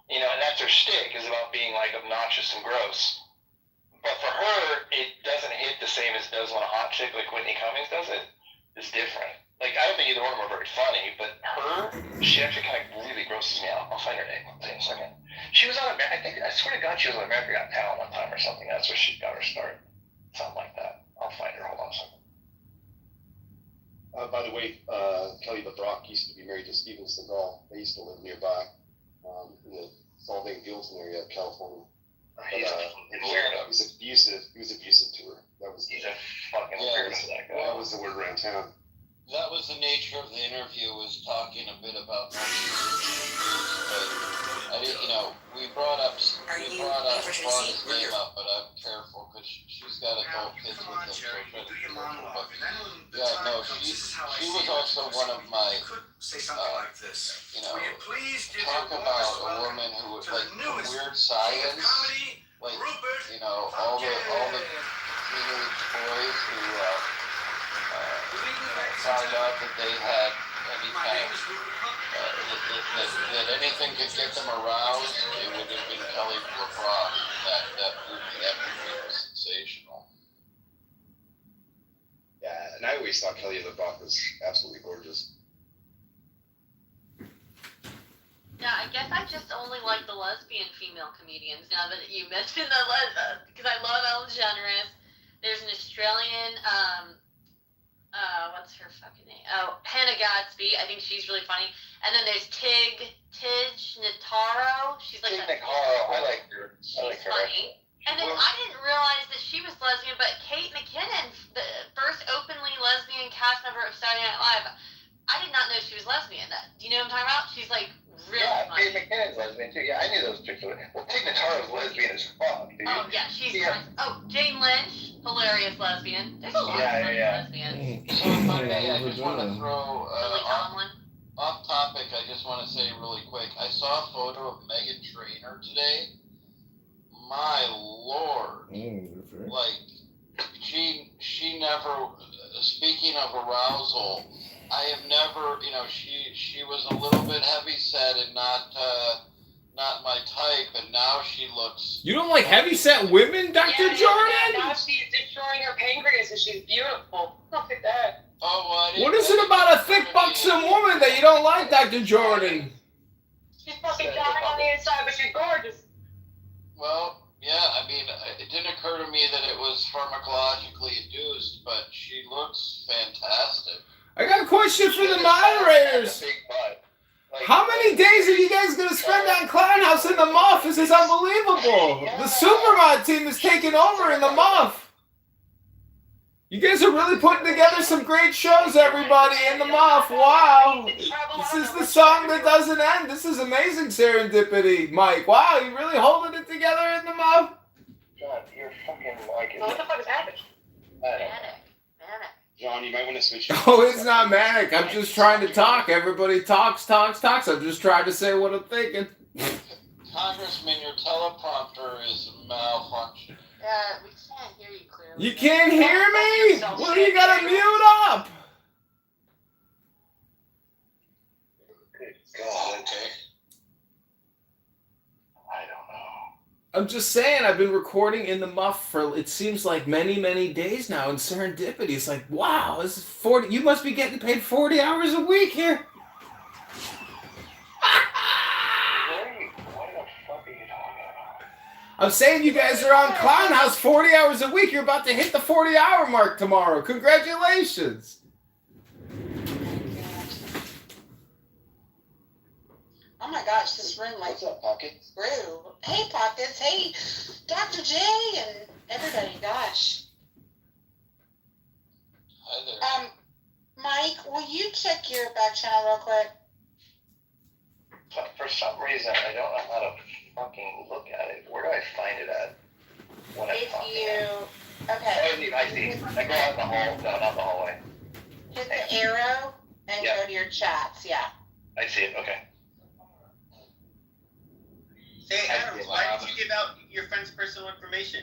[SPEAKER 3] And that's her shtick, is about being like obnoxious and gross. But for her, it doesn't hit the same as it does when a hot chick like Whitney Cummings does it. It's different. Like, I don't think either one of them are very funny, but she actually kind of really grosses me out. I'll find her name. I'll tell you in a second. She was on I swear to God, she was on America Got Talent one time or something. That's where she got her start. Something like that. I'll find her. Hold on a second.
[SPEAKER 7] By the way, Kelly LeBrock used to be married to Steven Seagal. They used to live nearby in the Salt-Lake Gilson area of California.
[SPEAKER 3] He's a weirdo.
[SPEAKER 7] He was abusive to her.
[SPEAKER 3] He's a fucking weirdo, that guy.
[SPEAKER 7] That was the word around town.
[SPEAKER 13] That was the nature of the interview, was talking a bit about but we brought his name up, but I'm careful because she's got adult kids with him, so try to be careful. But she was also one of my, talk about a woman who was like weird science, like all the teenage boys who found out that they had any kind of that anything could get them aroused, it would have been Kelly LeBrock. That movie was sensational.
[SPEAKER 7] Yeah, and I always thought Kelly LeBrock was absolutely gorgeous.
[SPEAKER 2] Yeah, I guess I just only like the lesbian female comedians now that you mentioned because I love Ellen DeGeneres. There's an Australian, what's her fucking name? Oh, Hannah Gadsby. I think she's really funny. And then there's Tig Notaro. She's like
[SPEAKER 3] Tig Notaro. I like her.
[SPEAKER 2] She's funny. And then I didn't realize that she was lesbian, but Kate McKinnon, the first openly lesbian cast member of Saturday Night Live, I did not know she was lesbian. Do you know what I'm talking about? She's like really funny.
[SPEAKER 3] Kate McKinnon's lesbian too. Yeah, I knew those chicks. Well, Tig Notaro's lesbian as fuck, dude.
[SPEAKER 2] Oh yeah, she's nice. Oh, Jane Lynch, hilarious lesbian. There's a lot of lesbians.
[SPEAKER 13] So I just want to throw off topic. I just want to say really quick. I saw a photo of Meghan Trainor today. My lord, like she never. Speaking of arousal, I have never. She was a little bit heavy set and not my type, and now she looks.
[SPEAKER 14] You don't like heavy set women, Dr. Jordan?
[SPEAKER 15] Now she's destroying her pancreas and she's beautiful. Look at that.
[SPEAKER 13] Oh,
[SPEAKER 14] what is it about a thick, buxom woman that you don't like, Dr. Jordan?
[SPEAKER 15] She's fucking dying on the inside, but she's gorgeous.
[SPEAKER 13] Well, yeah, I mean, it didn't occur to me that it was pharmacologically induced, but she looks fantastic.
[SPEAKER 14] I got a question for the moderators. How many days are you guys going to spend on Clownhouse in the Muff? This is unbelievable. The Supermod team is taking over in the Muff. You guys are really putting together some great shows, everybody, in the Muff. Wow. This is the song that doesn't end. This is amazing serendipity, Mike. Wow, you really holding it together in the Muff?
[SPEAKER 3] God, you're fucking like it.
[SPEAKER 15] What the fuck is happening?
[SPEAKER 2] Manic.
[SPEAKER 7] John, you might want to switch.
[SPEAKER 14] Oh, it's not manic. I'm just trying to talk. Everybody talks. I'm just trying to say what I'm thinking.
[SPEAKER 13] Congressman, your teleprompter is malfunctioning.
[SPEAKER 2] Yeah, we can't hear you clearly.
[SPEAKER 14] You can't hear me? Well, you gotta mute up.
[SPEAKER 3] God, okay. I don't know.
[SPEAKER 14] I'm just saying, I've been recording in the muff for, it seems like many, many days now, and serendipity. It's like, wow, this is 40, you must be getting paid 40 hours a week here.
[SPEAKER 3] What the fuck are you talking about?
[SPEAKER 14] I'm saying you guys are on Clown House 40 hours a week. You're about to hit the 40-hour mark tomorrow. Congratulations.
[SPEAKER 12] Oh my gosh, this room like
[SPEAKER 3] What's up, Pocket?
[SPEAKER 12] grew. Hey, Pockets. Hey, Dr. J and everybody. Gosh.
[SPEAKER 13] Hi there.
[SPEAKER 12] Mike, will you check your back channel real quick?
[SPEAKER 3] For some reason, I don't know how to fucking look at it. Where do I find it at? When I find it?
[SPEAKER 12] Okay.
[SPEAKER 3] Oh, I see. I go out in the hall. No, not the hallway.
[SPEAKER 12] Hit the arrow and go to your chats. Yeah.
[SPEAKER 3] I see it. Okay.
[SPEAKER 16] Hey, Adam, why did you give out your friend's personal information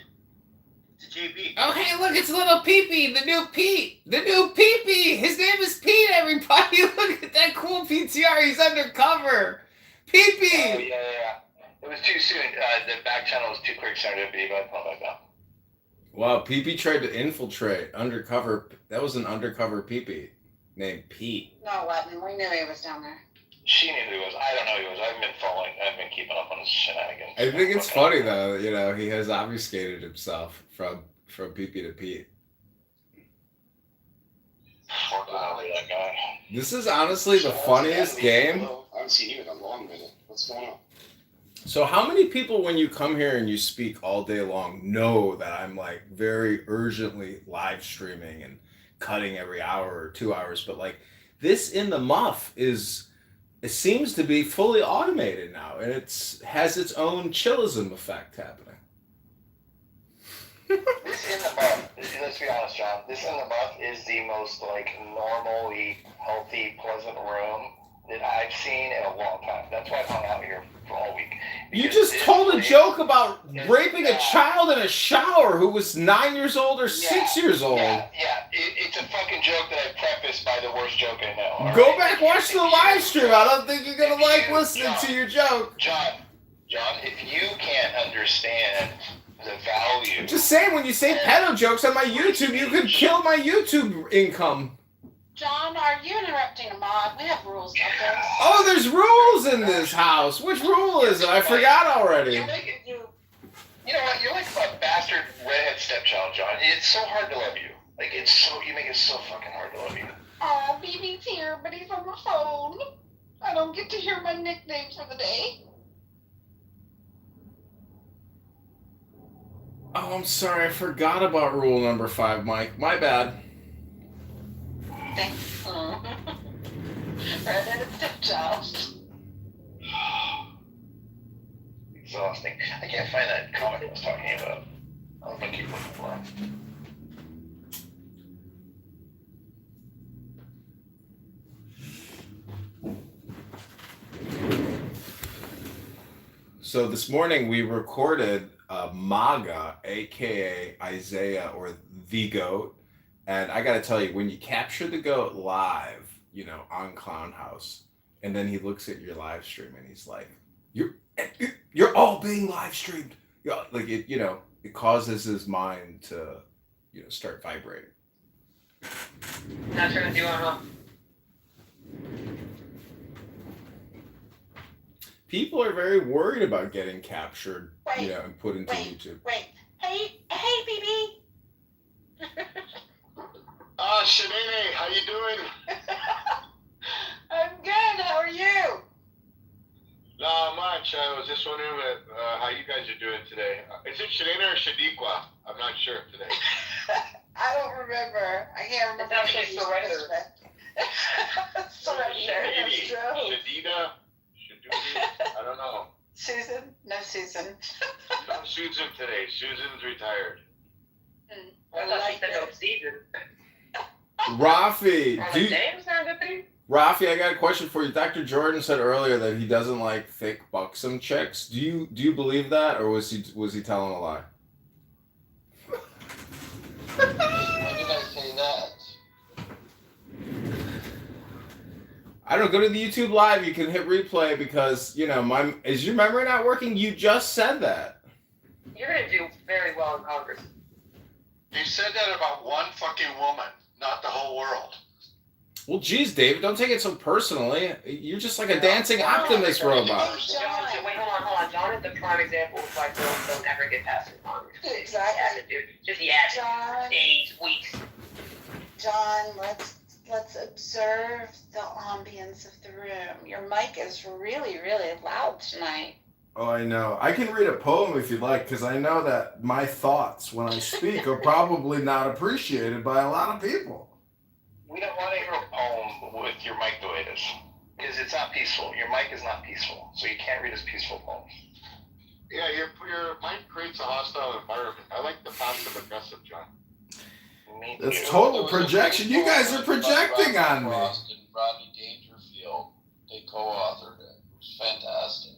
[SPEAKER 16] to JB?
[SPEAKER 14] Oh, hey, look, it's little Pee-Pee, the new Pete. The new Pee-Pee. His name is Pete, everybody. Look at that cool PTR. He's undercover. Pee-Pee.
[SPEAKER 3] Oh, yeah. It was too soon. The back channel was too quick, serendipity, but I thought about that.
[SPEAKER 14] Wow, Pee-Pee tried to infiltrate undercover. That was an undercover Pee-Pee named Pete.
[SPEAKER 12] No, Latin. We knew he was down there.
[SPEAKER 3] She knew who he was. I don't know who he was. I haven't been following. I haven't been keeping up on his shenanigans.
[SPEAKER 14] I think it's funny, though, you know, he has obfuscated himself from Pee-Pee to Pete.
[SPEAKER 3] That guy.
[SPEAKER 14] This is honestly the funniest game.
[SPEAKER 7] I haven't seen you in a long minute. What's going on?
[SPEAKER 14] So how many people, when you come here and you speak all day long, know that I'm like very urgently live streaming and cutting every hour or 2 hours? But like this in the muff it seems to be fully automated now, and has its own chillism effect happening.
[SPEAKER 3] This in the muff, let's be honest, John, this in the muff is the most like normally healthy, pleasant room that I've seen in a long time. That's why I've hung out here for all week.
[SPEAKER 14] You just told a joke about raping a child in a shower who was 9 years old or 6 years old.
[SPEAKER 3] Yeah, it's a fucking joke that I prefaced by the worst joke I know.
[SPEAKER 14] Go back, watch the live stream. I don't think you're gonna like listening to your joke.
[SPEAKER 3] John, if you can't understand the value.
[SPEAKER 14] I'm just saying, when you say pedo jokes on my YouTube, you could kill my YouTube income.
[SPEAKER 12] John, are you interrupting a mod? We have rules about this.
[SPEAKER 14] Oh, there's rules in this house. Which rule is it? I forgot already.
[SPEAKER 3] You know what? You're like a bastard redhead stepchild, John. It's so hard to love you. Like, you make it so fucking hard to love you.
[SPEAKER 12] Oh, BB's here, but he's on the phone. I don't get to hear my nickname for the day.
[SPEAKER 14] Oh, I'm sorry. I forgot about rule number 5, Mike. My bad.
[SPEAKER 12] Thanks. Redheaded stepchild.
[SPEAKER 3] Exhausting. I can't find that comic I was talking about. I'm gonna keep looking for it.
[SPEAKER 14] So this morning we recorded MAGA, aka Isaiah or the GOAT. And I got to tell you, when you capture the GOAT live, you know, on Clown House, and then he looks at your live stream and he's like, "You're all being live streamed." Like it, you know, it causes his mind to, you know, start vibrating.
[SPEAKER 15] Not trying to do it wrong.
[SPEAKER 14] People are very worried about getting captured, you know, and put into YouTube.
[SPEAKER 12] Wait. Hey, BB.
[SPEAKER 6] Shanae, how you doing?
[SPEAKER 12] I'm good. How are you?
[SPEAKER 6] Not much. I was just wondering how you guys are doing today. Is it Shanae or Shadiqua? I'm not sure today.
[SPEAKER 12] I don't remember. I can't remember.
[SPEAKER 15] It's actually surrender.
[SPEAKER 6] Shadida? Shadudi? I don't know.
[SPEAKER 12] Susan? No, Susan.
[SPEAKER 6] No Susan today. Susan's retired.
[SPEAKER 15] I thought she said no season.
[SPEAKER 14] Rafi,
[SPEAKER 15] Damn serendipity.
[SPEAKER 14] Rafi, I got a question for you. Dr. Jordan said earlier that he doesn't like thick, buxom chicks. Do you believe that, or was he telling a lie?
[SPEAKER 13] When did I say that?
[SPEAKER 14] I don't know. Go to the YouTube live. You can hit replay because is your memory not working? You just said that.
[SPEAKER 15] You're gonna do very well in Congress.
[SPEAKER 13] You said that about one fucking woman, not the whole world.
[SPEAKER 14] Well, geez, David, don't take it so personally. You're just like a dancing optimist robot.
[SPEAKER 15] John, wait, hold on. John is the prime example of why girls don't ever get past in Congress.
[SPEAKER 5] Exactly.
[SPEAKER 15] Just the attitude.
[SPEAKER 5] John,
[SPEAKER 15] Days, weeks.
[SPEAKER 5] John, let's observe the ambience of the room. Your mic is really, really loud tonight.
[SPEAKER 14] Oh, I know. I can read a poem if you'd like, because I know that my thoughts when I speak are probably not appreciated by a lot of people.
[SPEAKER 3] We don't want to hear a poem with your mic the way it is. Because it's not peaceful. Your mic is not peaceful. So you can't read as peaceful poems.
[SPEAKER 6] Yeah, your mic creates a hostile environment. I like the passive aggressive, John.
[SPEAKER 14] That's total projection. You guys are projecting on me.
[SPEAKER 13] Frost and Rodney Dangerfield, they co-authored it. It was fantastic.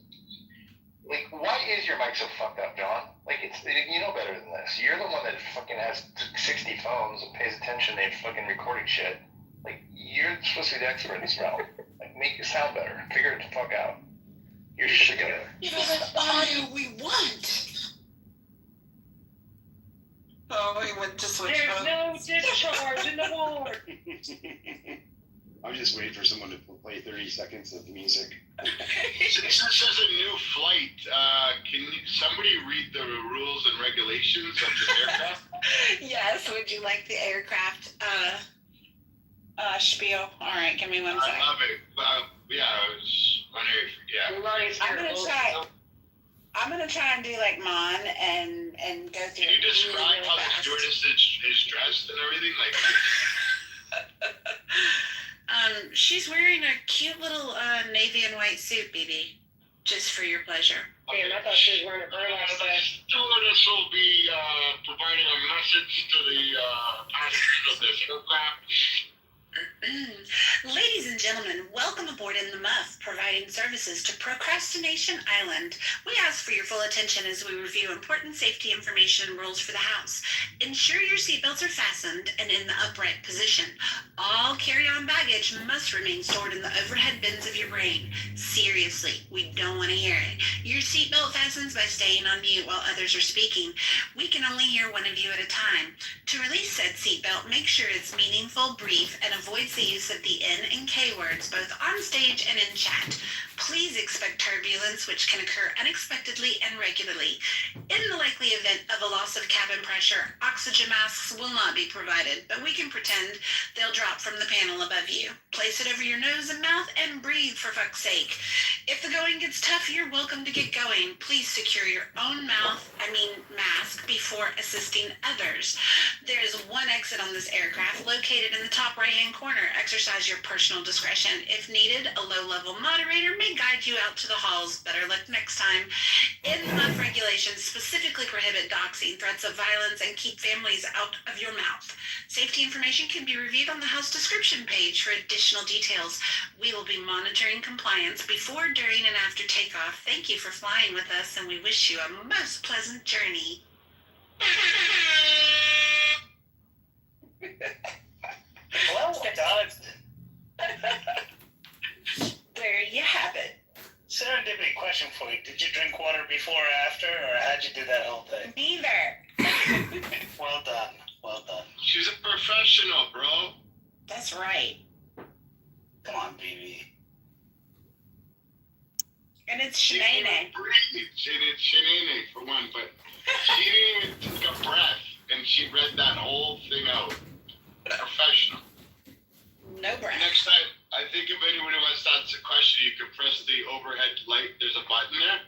[SPEAKER 3] Like, why is your mic so fucked up, John? Like, you know better than this. You're the one that fucking has 60 phones and pays attention to fucking recording shit. Like, you're supposed to be the expert in this realm. Like, make it sound better. Figure it the fuck out. You're shit together.
[SPEAKER 12] Give us the audio we want. Oh, he went to switch
[SPEAKER 15] There's no discharge in the ward.
[SPEAKER 7] I was just waiting for someone to play 30 seconds of music.
[SPEAKER 6] Since this is a new flight, can somebody read the rules and regulations of this aircraft?
[SPEAKER 12] Yes, would you like the aircraft spiel? All right, give me one second.
[SPEAKER 6] I love it. Yeah, I was wondering. Yeah.
[SPEAKER 12] I'm gonna try and do like Mon and go through.
[SPEAKER 6] Can you describe
[SPEAKER 12] really
[SPEAKER 6] how
[SPEAKER 12] fast.
[SPEAKER 6] the stewardess is dressed and everything? Like,
[SPEAKER 12] she's wearing a cute little navy and white suit, BB, just for your pleasure.
[SPEAKER 15] Damn, I thought she was wearing a burlap
[SPEAKER 6] the
[SPEAKER 15] sack.
[SPEAKER 6] stewardess will be providing a message to the passengers of this aircraft.
[SPEAKER 12] Ladies and gentlemen, welcome aboard in the Muff, providing services to Procrastination Island. We ask for your full attention as we review important safety information and rules for the house. Ensure your seatbelts are fastened and in the upright position. All carry-on baggage must remain stored in the overhead bins of your brain. Seriously, we don't want to hear it. Your seatbelt fastens by staying on mute while others are speaking. We can only hear one of you at a time. To release said seatbelt, make sure it's meaningful, brief, and avoids the use of the N and K words both on stage and in chat. Please expect turbulence, which can occur unexpectedly and regularly. In the likely event of a loss of cabin pressure, oxygen masks will not be provided, but we can pretend they'll drop from the panel above you. Place it over your nose and mouth and breathe, for fuck's sake. If the going gets tough, you're welcome to get going. Please secure your own mask before assisting others. There is one exit on this aircraft located in the top right-hand corner. Exercise your personal discretion. If needed, a low-level moderator may guide you out to the halls. Better luck next time. In the Muff regulations specifically prohibit doxing, threats of violence, and keep families out of your mouth. Safety information can be reviewed on the house description page for additional details. We will be monitoring compliance before, during, and after takeoff. Thank you for flying with us, and we wish you a most pleasant journey.
[SPEAKER 16] Well done.
[SPEAKER 12] There you have it.
[SPEAKER 16] Serendipity question for you. Did you drink water before or after, or how'd you do that whole thing?
[SPEAKER 12] Neither.
[SPEAKER 16] Well done. Well done.
[SPEAKER 6] She's a professional, bro.
[SPEAKER 12] That's right.
[SPEAKER 16] Come on, BB.
[SPEAKER 12] And it's
[SPEAKER 6] She
[SPEAKER 12] Shanae.
[SPEAKER 6] didn't even breathe. She did Shanae for one, but she didn't even take a breath, and she read that whole thing out. Professional.
[SPEAKER 12] No breath.
[SPEAKER 6] Next time, I think if anybody wants to ask a question, you could press the overhead light. There's a button there,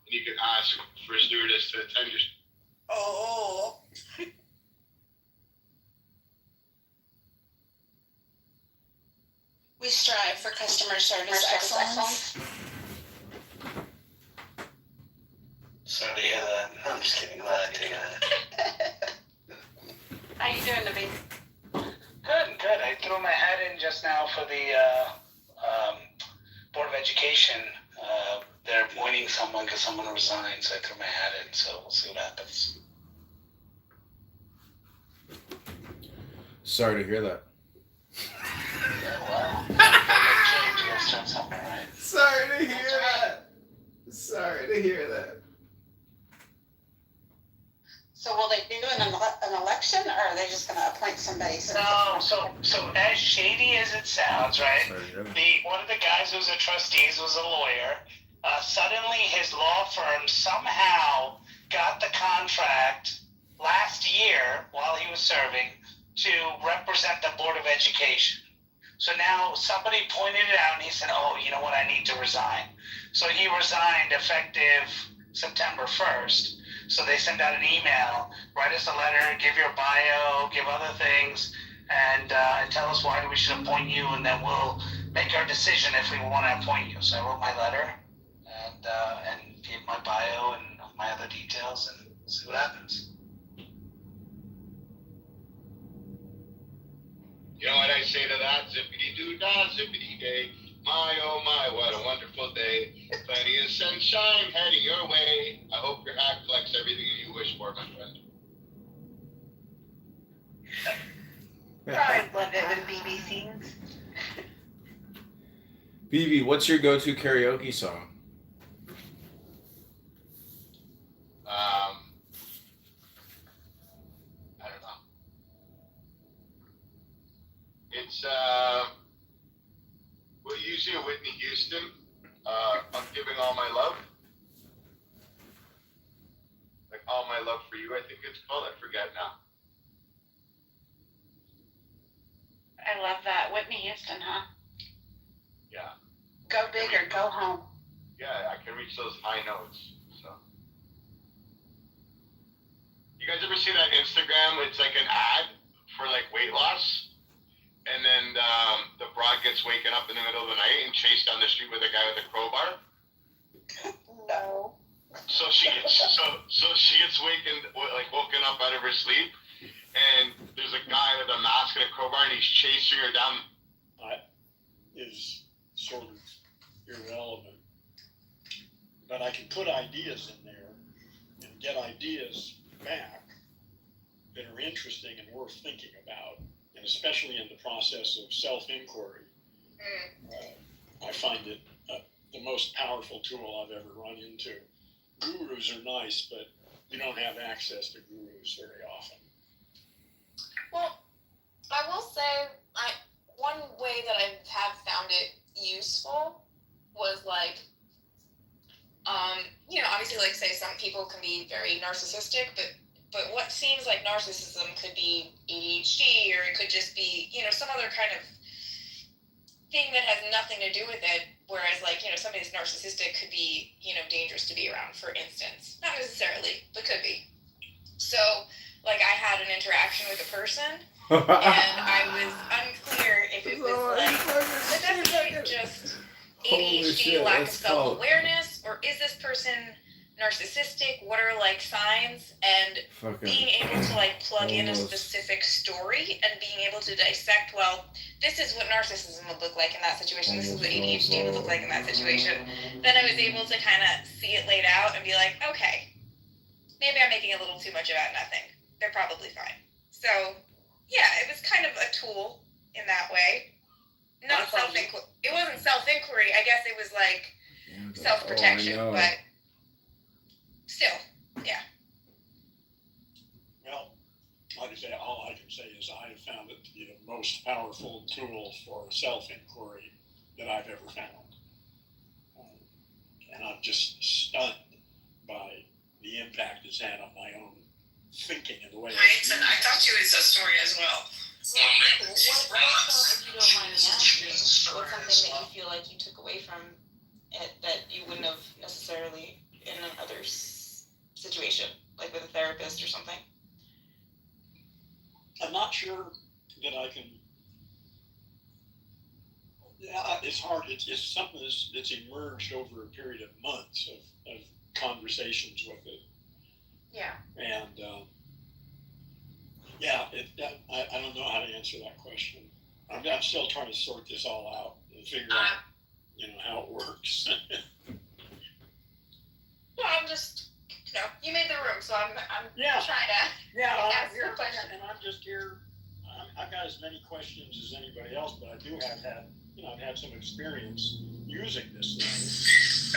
[SPEAKER 6] and you can ask for a stewardess to attend you.
[SPEAKER 12] Oh. We strive for customer service excellence.
[SPEAKER 16] Sorry to hear that. I'm just kidding. Glad to hear that.
[SPEAKER 15] How you doing, Nabi?
[SPEAKER 16] Good. I
[SPEAKER 3] threw my hat in just now for the Board of Education. They're appointing someone because someone resigned, so I threw my hat in. So we'll see what happens.
[SPEAKER 14] Sorry to hear that.
[SPEAKER 3] Yeah, well, change. You gotta start somewhere, right?
[SPEAKER 14] Sorry to hear that. Sorry to hear that.
[SPEAKER 12] So will they do an election, or are they just going to appoint somebody?
[SPEAKER 3] No, so as shady as it sounds, right? One of the guys who's a trustee was a lawyer. Suddenly, his law firm somehow got the contract last year while he was serving to represent the Board of Education. So now somebody pointed it out, and he said, "Oh, you know what? I need to resign." So he resigned effective September 1st. So they send out an email, write us a letter, give your bio, give other things, and tell us why we should appoint you, and then we'll make our decision if we want to appoint you. So I wrote my letter and gave my bio and my other details, and we'll see what happens.
[SPEAKER 6] You know what I say to that? Zippity-doo-dah, zippity-day. My, oh my, what a wonderful day. Plenty of sunshine heading your way. I hope your hat collects everything you wish for, my friend.
[SPEAKER 11] Sorry, love it when BB sings.
[SPEAKER 14] BB, what's your go-to karaoke song?
[SPEAKER 6] I don't know. It's, well, usually a Whitney Houston, I'm giving all my love. Like All My Love for You, I think it's called. I forget now.
[SPEAKER 12] I love that. Whitney Houston, huh?
[SPEAKER 6] Yeah.
[SPEAKER 12] Go big or go home.
[SPEAKER 6] Yeah, I can reach those high notes. So. You guys ever see that Instagram? It's like an ad for like weight loss. And then the broad gets waken up in the middle of the night and chased down the street with a guy with a crowbar.
[SPEAKER 12] No.
[SPEAKER 6] So she gets woken up out of her sleep, and there's a guy with a mask and a crowbar, and he's chasing her down.
[SPEAKER 17] Is sort of irrelevant, but I can put ideas in there and get ideas back that are interesting and worth thinking about, and especially in the process of self-inquiry. I find it the most powerful tool I've ever run into. Gurus are nice, but you don't have access to gurus very often.
[SPEAKER 18] Well, I will say, one way that I have found it useful was like, obviously, like say some people can be very narcissistic, but what seems like narcissism could be ADHD, or it could just be, some other kind of thing that has nothing to do with it. Whereas, like, somebody who's narcissistic could be, dangerous to be around, for instance. Not necessarily, but could be. So, like, I had an interaction with a person, and I was unclear if it was, like, necessarily just ADHD, lack of self-awareness, or is this person narcissistic? What are, like, signs? And being able to, like, plug in a specific story and being able to dissect, well, this is what narcissism would look like in that situation. This is what ADHD would look like in that situation. Then I was able to kind of see it laid out and be like, okay, maybe I'm making a little too much about nothing. They're probably fine. So, yeah, it was kind of a tool in that way. Not self-inquiry. It wasn't self-inquiry. I guess it was like self-protection, but still, yeah.
[SPEAKER 17] Well, like I say, all I can say is I have found it to be the most powerful tool for self-inquiry that I've ever found. And I'm just stunned by the impact it's had on my own thinking and the way
[SPEAKER 18] I thought you would tell a story as well. If you don't mind me asking, what's something that you feel like you took away from it that you wouldn't have necessarily in another situation, like with a therapist or something?
[SPEAKER 17] I'm not sure that I can. Yeah, it's hard. It's something that's emerged over a period of months of conversations with it.
[SPEAKER 18] Yeah.
[SPEAKER 17] And I don't know how to answer that question. I'm still trying to sort this all out and figure out, how it works.
[SPEAKER 18] Well, I'm just, you made the room, so I'm trying to
[SPEAKER 17] Yeah,
[SPEAKER 18] ask
[SPEAKER 17] I'm here,
[SPEAKER 18] the question.
[SPEAKER 17] and I'm just here. I've got as many questions as anybody else, but I do I've had some experience using this thing.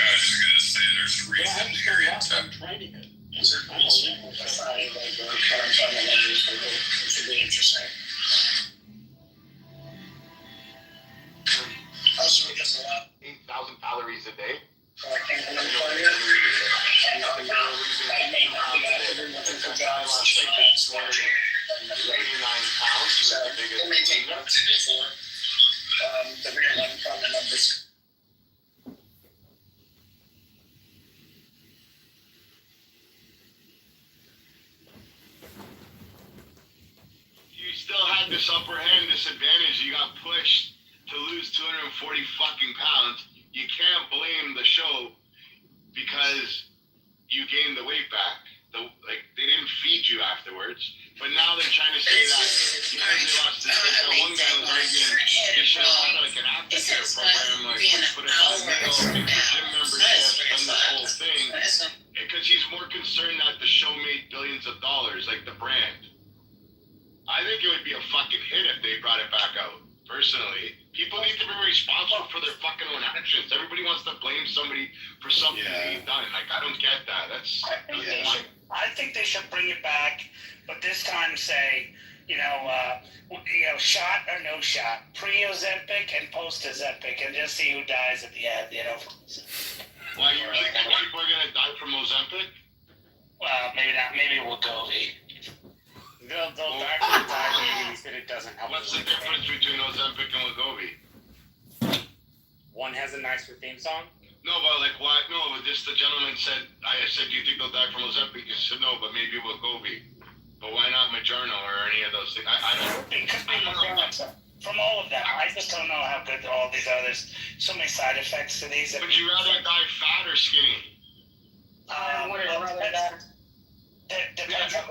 [SPEAKER 10] I was just gonna say there's a
[SPEAKER 17] But I
[SPEAKER 10] reason
[SPEAKER 17] haven't
[SPEAKER 10] you're
[SPEAKER 17] spent a lot
[SPEAKER 10] into
[SPEAKER 17] of time training it.
[SPEAKER 10] certain
[SPEAKER 17] I'm a legal
[SPEAKER 10] research.
[SPEAKER 17] secretary.
[SPEAKER 10] It should be interesting. Oh, sweet, that's a lot.
[SPEAKER 6] 8,000 calories a day.
[SPEAKER 10] So I think I'm gonna plug it. I may not be after looking for jobs.
[SPEAKER 6] 89 pounds.
[SPEAKER 10] So it may take months before the real unemployment numbers.
[SPEAKER 6] You still had this upper hand disadvantage. You got pushed to lose 240 fucking pounds. You can't blame the show because you gained the weight back. They didn't feed you afterwards. But now they're trying to say that because they lost this weight. So one guy was arguing they should have had like an aftercare program, like put it on meal, pay for gym membership, and this whole thing. Because he's more concerned that the show made billions of dollars, like the brand. I think it would be a fucking hit if they brought it back out. Personally, people need to be responsible for their fucking own actions. Everybody wants to blame somebody for something they've done. Like, I don't get that.
[SPEAKER 19] I think they should bring it back, but this time say, shot or no shot, pre-Ozempic and post-Ozempic, and just see who dies at the end.
[SPEAKER 6] Why you really think people are gonna die from Ozempic?
[SPEAKER 19] Well, maybe not. Maybe Wegovy. They'll die from diabetes, but it doesn't help.
[SPEAKER 6] What's the difference between Ozempic and Wegovy?
[SPEAKER 19] One has a nicer theme song.
[SPEAKER 6] No, but like why? No, but just the gentleman said. I said, do you think they'll die from Ozempic? He said no, but maybe Wegovy. But why not Moderna or any of those things? I don't.
[SPEAKER 19] It could be Moderna. From all of them, I just don't know how good all these others. So many side effects to these.
[SPEAKER 6] Would you rather die fat or skinny?
[SPEAKER 19] Depends how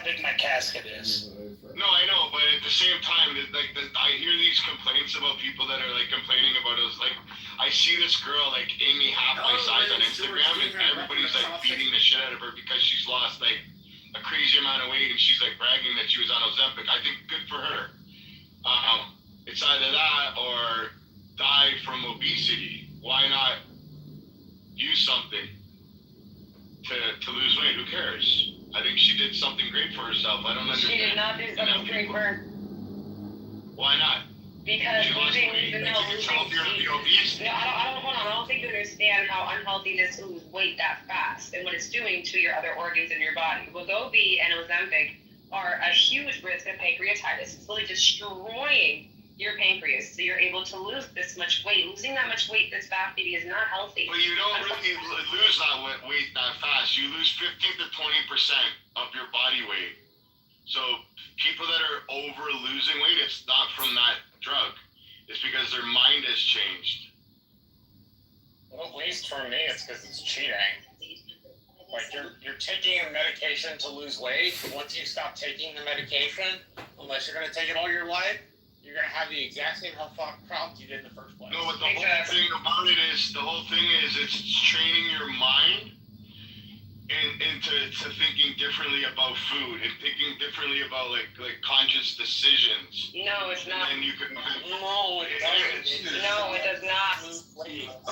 [SPEAKER 19] big my casket is.
[SPEAKER 6] No, I know, but at the same time, I hear these complaints about people that are like complaining about us. Like, I see this girl like Amy half my size on Instagram, and everybody's like beating the shit out of her because she's lost like a crazy amount of weight, and she's like bragging that she was on Ozempic. I think good for her. It's either that or die from obesity. Why not use something to lose weight? Who cares? I think she did something great for herself. I don't understand.
[SPEAKER 15] She did not do something great for her.
[SPEAKER 6] Why not?
[SPEAKER 15] Because losing,
[SPEAKER 6] obese.
[SPEAKER 15] No, I don't think you understand how unhealthy it is to lose weight that fast and what it's doing to your other organs in your body. Wegovy and Ozempic are a huge risk of pancreatitis. It's really destroying your pancreas, so you're able to lose this much weight. Losing that much weight this fast, baby, is not healthy.
[SPEAKER 6] But you don't really lose that weight that fast. You lose 15 to 20% of your body weight. So people that are over losing weight, it's not from that drug. It's because their mind has changed.
[SPEAKER 19] Well, at least for me, it's because it's cheating. Like you're taking a medication to lose weight. Once you stop taking the medication, unless you're going to take it all your life, you're going to have the exact same health problems you did in the first place.
[SPEAKER 6] No, but the whole thing about it is, it's training your mind into thinking differently about food and thinking differently about like conscious decisions.
[SPEAKER 15] No, it's not.
[SPEAKER 6] And you can.
[SPEAKER 19] No, it doesn't.
[SPEAKER 15] No, it does not.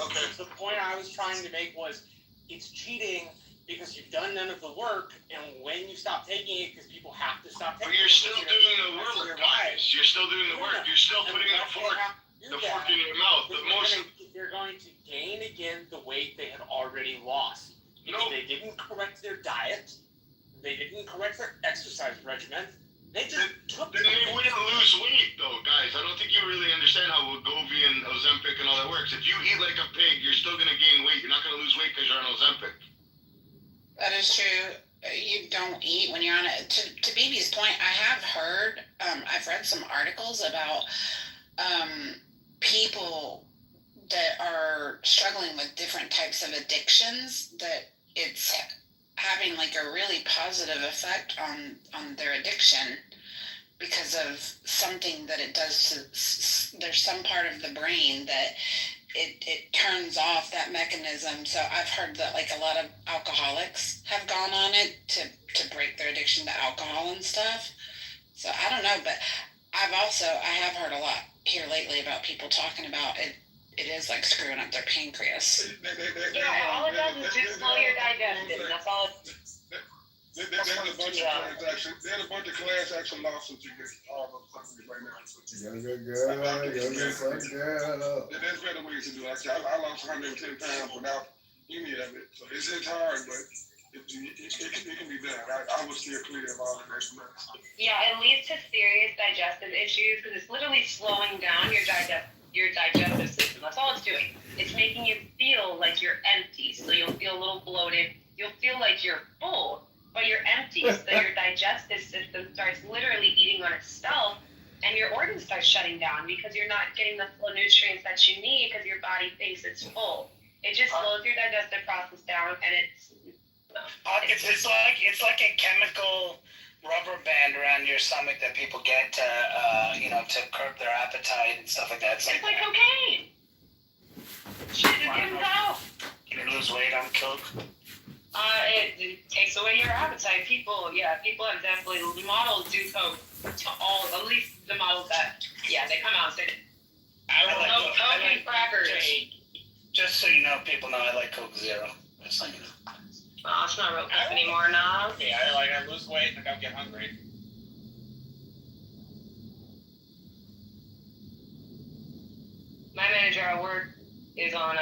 [SPEAKER 19] Okay. The point I was trying to make was, it's cheating because you've done none of the work, and when you stop taking it, because people have to stop taking it.
[SPEAKER 6] But you're still doing the work, guys. You're still doing the work. You're still putting the fork in your mouth.
[SPEAKER 19] They're going to gain again the weight they had already lost. Because they didn't correct their diet, they didn't correct their exercise regimen. They just took.
[SPEAKER 6] Then they wouldn't lose weight, though, guys. I don't think you really understand how Wegovy and Ozempic and all that works. If you eat like a pig, you're still going to gain weight. You're not going to lose weight because you're on Ozempic.
[SPEAKER 12] That is true. You don't eat when you're on it. To BB's point, I have heard, I've read some articles about people that are struggling with different types of addictions, that it's having like a really positive effect on their addiction. because of something that it does to, there's some part of the brain that it turns off that mechanism. So I've heard that like a lot of alcoholics have gone on it to break their addiction to alcohol and stuff. So I don't know, but I have heard a lot here lately about people talking about it. It is like screwing up their pancreas.
[SPEAKER 15] Yeah, all it does is just slow your digestion. That's all it
[SPEAKER 20] There's a bunch of class action lawsuits against all those companies right now.
[SPEAKER 14] You're good girl.
[SPEAKER 20] There's better ways to do it. I lost 110 pounds without any of it. So it's hard, but it can be done. I was still clear of all of that mess.
[SPEAKER 15] Yeah, it leads to serious digestive issues because it's literally slowing down your digestive system. That's all it's doing. It's making you feel like you're empty, so you'll feel a little bloated. You'll feel like you're full, but you're empty. So your digestive system starts literally eating on itself, and your organs start shutting down because you're not getting the full nutrients that you need because your body thinks it's full. It just slows your digestive process down, and it's
[SPEAKER 21] like a chemical rubber band around your stomach that people get to to curb their appetite and stuff like that.
[SPEAKER 15] It's like cocaine. Shit, it comes out.
[SPEAKER 21] Can you lose weight on coke?
[SPEAKER 15] It takes away your appetite. People have definitely, models do coke to all, at least the models that, they come out and say, coke and crackers.
[SPEAKER 21] Just so you know, people know I like Coke Zero. Just like you know.
[SPEAKER 15] Oh, it's not real coke anymore now.
[SPEAKER 19] Yeah, I lose weight and I don't get hungry.
[SPEAKER 15] My manager at work is on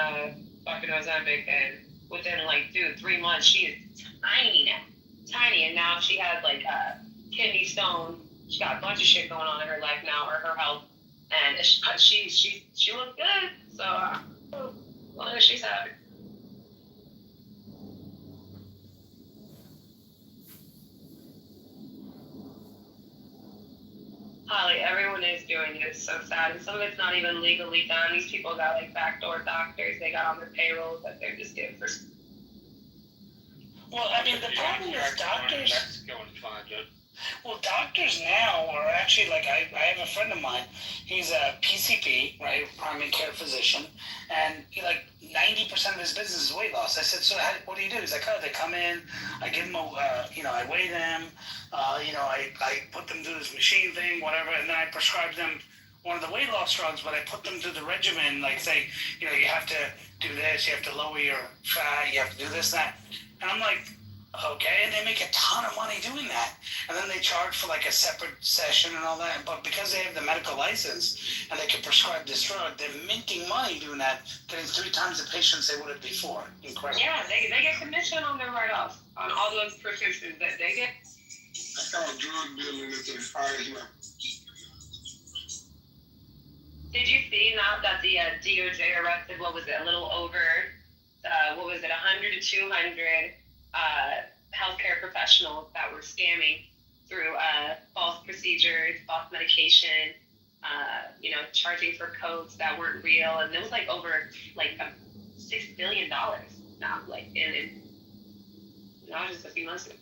[SPEAKER 15] fucking Ozempic, and within 3 months she is tiny, and now she has kidney stone. She got a bunch of shit going on in her life now, or her health, and she looks good. So as long as she's happy. Holly, everyone is doing it. It's so sad. And some of it's not even legally done. These people got backdoor doctors they got on their payrolls that they're just getting for.
[SPEAKER 21] Well, I mean, the problem is doctors. Well, doctors now are actually I have a friend of mine. He's a PCP, right, primary care physician, and 90% of his business is weight loss. I said, so what do you do? He's like, oh, they come in, I give them I weigh them, I put them through this machine thing, whatever, and then I prescribe them one of the weight loss drugs, but I put them through the regimen, say, you have to do this, you have to lower your fat, you have to do this, that, and I'm like, okay, and they make a ton of money doing that, and then they charge for a separate session and all that. But because they have the medical license and they can prescribe this drug, they're minting money doing that, getting 3 times the patients they would have before. Incredible.
[SPEAKER 15] Yeah, they get commission on their write-offs on all those prescriptions that they get.
[SPEAKER 20] That's called drug dealing at the highest level.
[SPEAKER 15] Did you see now that the DOJ arrested, what was it, a little over, 100 to 200 healthcare professionals that were scamming through false procedures, false medication, charging for codes that weren't real, and it was over $6 billion now, in not just a few months ago.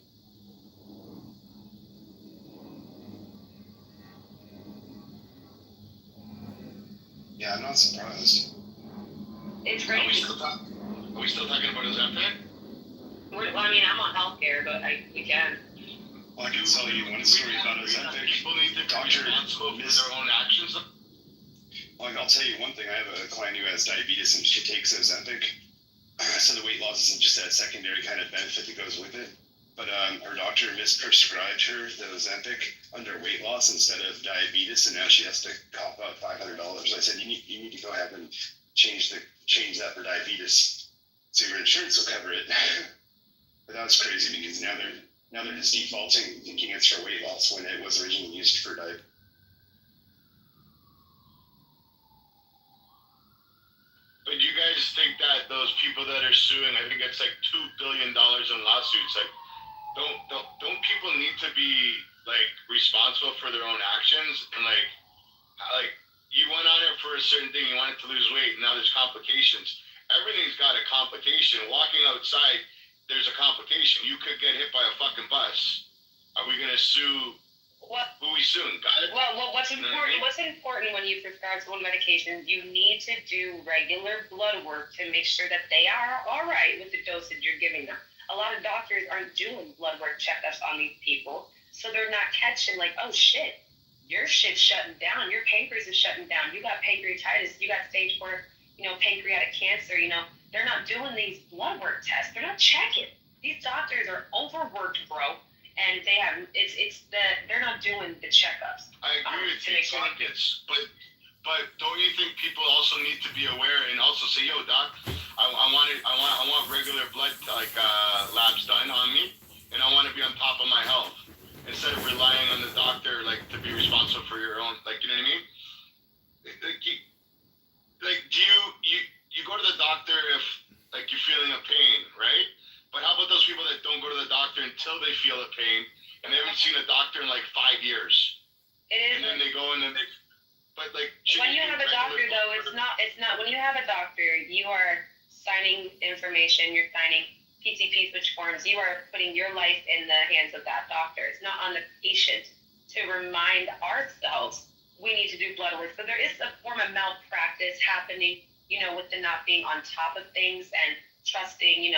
[SPEAKER 7] Yeah, I'm not surprised.
[SPEAKER 15] It's crazy.
[SPEAKER 6] Are we still talking about Ozempic?
[SPEAKER 15] I'm on healthcare, but we can.
[SPEAKER 7] Well, I can tell you one story about Ozempic.
[SPEAKER 6] People need to be responsible for their own actions.
[SPEAKER 7] Well, I'll tell you one thing. I have a client who has diabetes and she takes Ozempic. So the weight loss isn't just that secondary kind of benefit that goes with it. But her doctor misprescribed her the Ozempic under weight loss instead of diabetes, and now she has to cop out $500. I said, you need to go ahead and change that for diabetes, so your insurance will cover it. But that's crazy because now they're just defaulting, thinking it's for weight loss when it was originally used for diet.
[SPEAKER 6] But you guys think that those people that are suing, I think it's $2 billion in lawsuits. Don't people need to be responsible for their own actions? And you went on it for a certain thing, you wanted to lose weight, and now there's complications. Everything's got a complication. Walking outside, there's a complication. You could get hit by a fucking bus. Are we gonna sue
[SPEAKER 13] Will we soon? Got it?
[SPEAKER 15] Well, what's important? What's important when you prescribe someone medication? You need to do regular blood work to make sure that they are all right with the dosage you're giving them. A lot of doctors aren't doing blood work checkups on these people, so they're not catching like, oh shit, your shit's shutting down. Your pancreas is shutting down. You got pancreatitis. You got stage 4, pancreatic cancer. They're not doing these blood work tests. They're not checking. These doctors are overworked, bro. And they're not doing the checkups.
[SPEAKER 13] I agree with you, pockets, but don't you think people also need to be aware and also say, yo, doc, I want regular blood labs done on me, and I want to be on top of my health instead of relying on the doctor to be responsible for your own, you know what I mean? Do you go to the doctor if you're feeling a pain, right? But how about those people that don't go to the doctor until they feel a pain and they haven't seen a doctor in 5 years?
[SPEAKER 15] It is.
[SPEAKER 13] And then they go and then they. But
[SPEAKER 15] when you have a doctor, though, it's not. When you have a doctor, you are signing information. You're signing PCPs, which forms. You are putting your life in the hands of that doctor. It's not on the patient to remind ourselves we need to do blood work. So there is a form of malpractice happening, with the not being on top of things and trusting,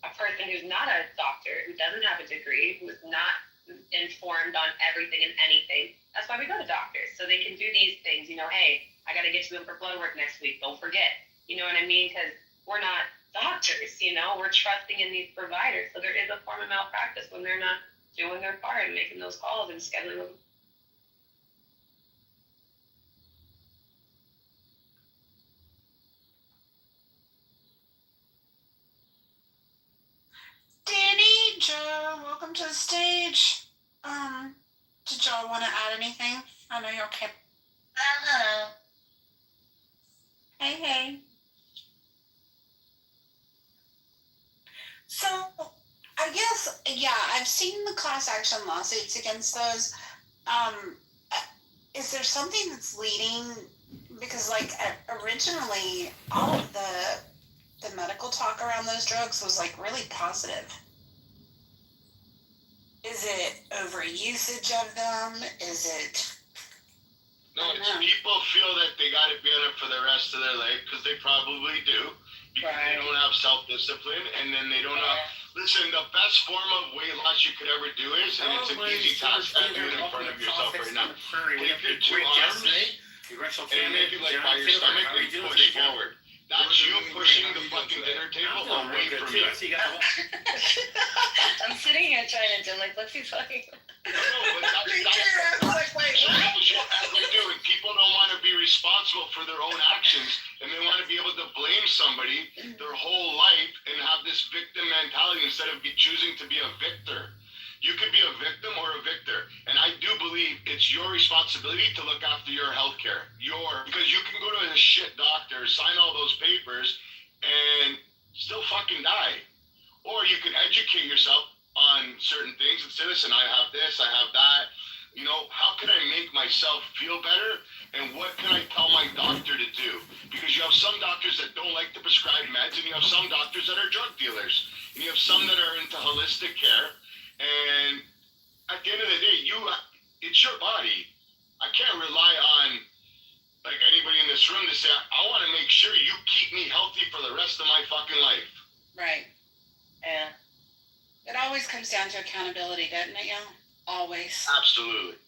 [SPEAKER 15] a person who's not a doctor, who doesn't have a degree, who is not informed on everything and anything. That's why we go to doctors, so they can do these things. Hey, I got to get you in for blood work next week. Don't forget. You know what I mean? Because we're not doctors. We're trusting in these providers. So there is a form of malpractice when they're not doing their part and making those calls and scheduling them.
[SPEAKER 12] Danny, Joe, welcome to the stage. Did y'all want to add anything? I know you're okay. Hello. Hey. So, I guess, I've seen the class action lawsuits against those. Is there something that's leading? Because, originally, all of the medical talk around those drugs was really positive. Is it overusage of them? Is it?
[SPEAKER 13] No, it's people feel that they got to be on it for the rest of their life because they probably do because they don't have self-discipline and then they don't have. Listen, the best form of weight loss you could ever do is, and it's an easy task. I do it in front of yourself right now. Take your 2 arms and make it by your stomach and push forward. That's you pushing the fucking dinner table away from you.
[SPEAKER 15] I'm sitting here trying to do what's he fucking?
[SPEAKER 13] No, but that's what we do. And people don't want to be responsible for their own actions, and they want to be able to blame somebody their whole life and have this victim mentality instead of choosing to be a victor. You could be a victim or a victor. And I do believe it's your responsibility to look after your health care. Because you can go to a shit doctor, sign all those papers, and still fucking die. Or you can educate yourself on certain things and say, listen, I have this, I have that. How can I make myself feel better? And what can I tell my doctor to do? Because you have some doctors that don't like to prescribe meds, and you have some doctors that are drug dealers. And you have some that are into holistic care. And at the end of the day, it's your body. I can't rely on anybody in this room to say, I want to make sure you keep me healthy for the rest of my fucking life.
[SPEAKER 12] Right. Yeah. It always comes down to accountability, doesn't it, y'all? Always.
[SPEAKER 13] Absolutely.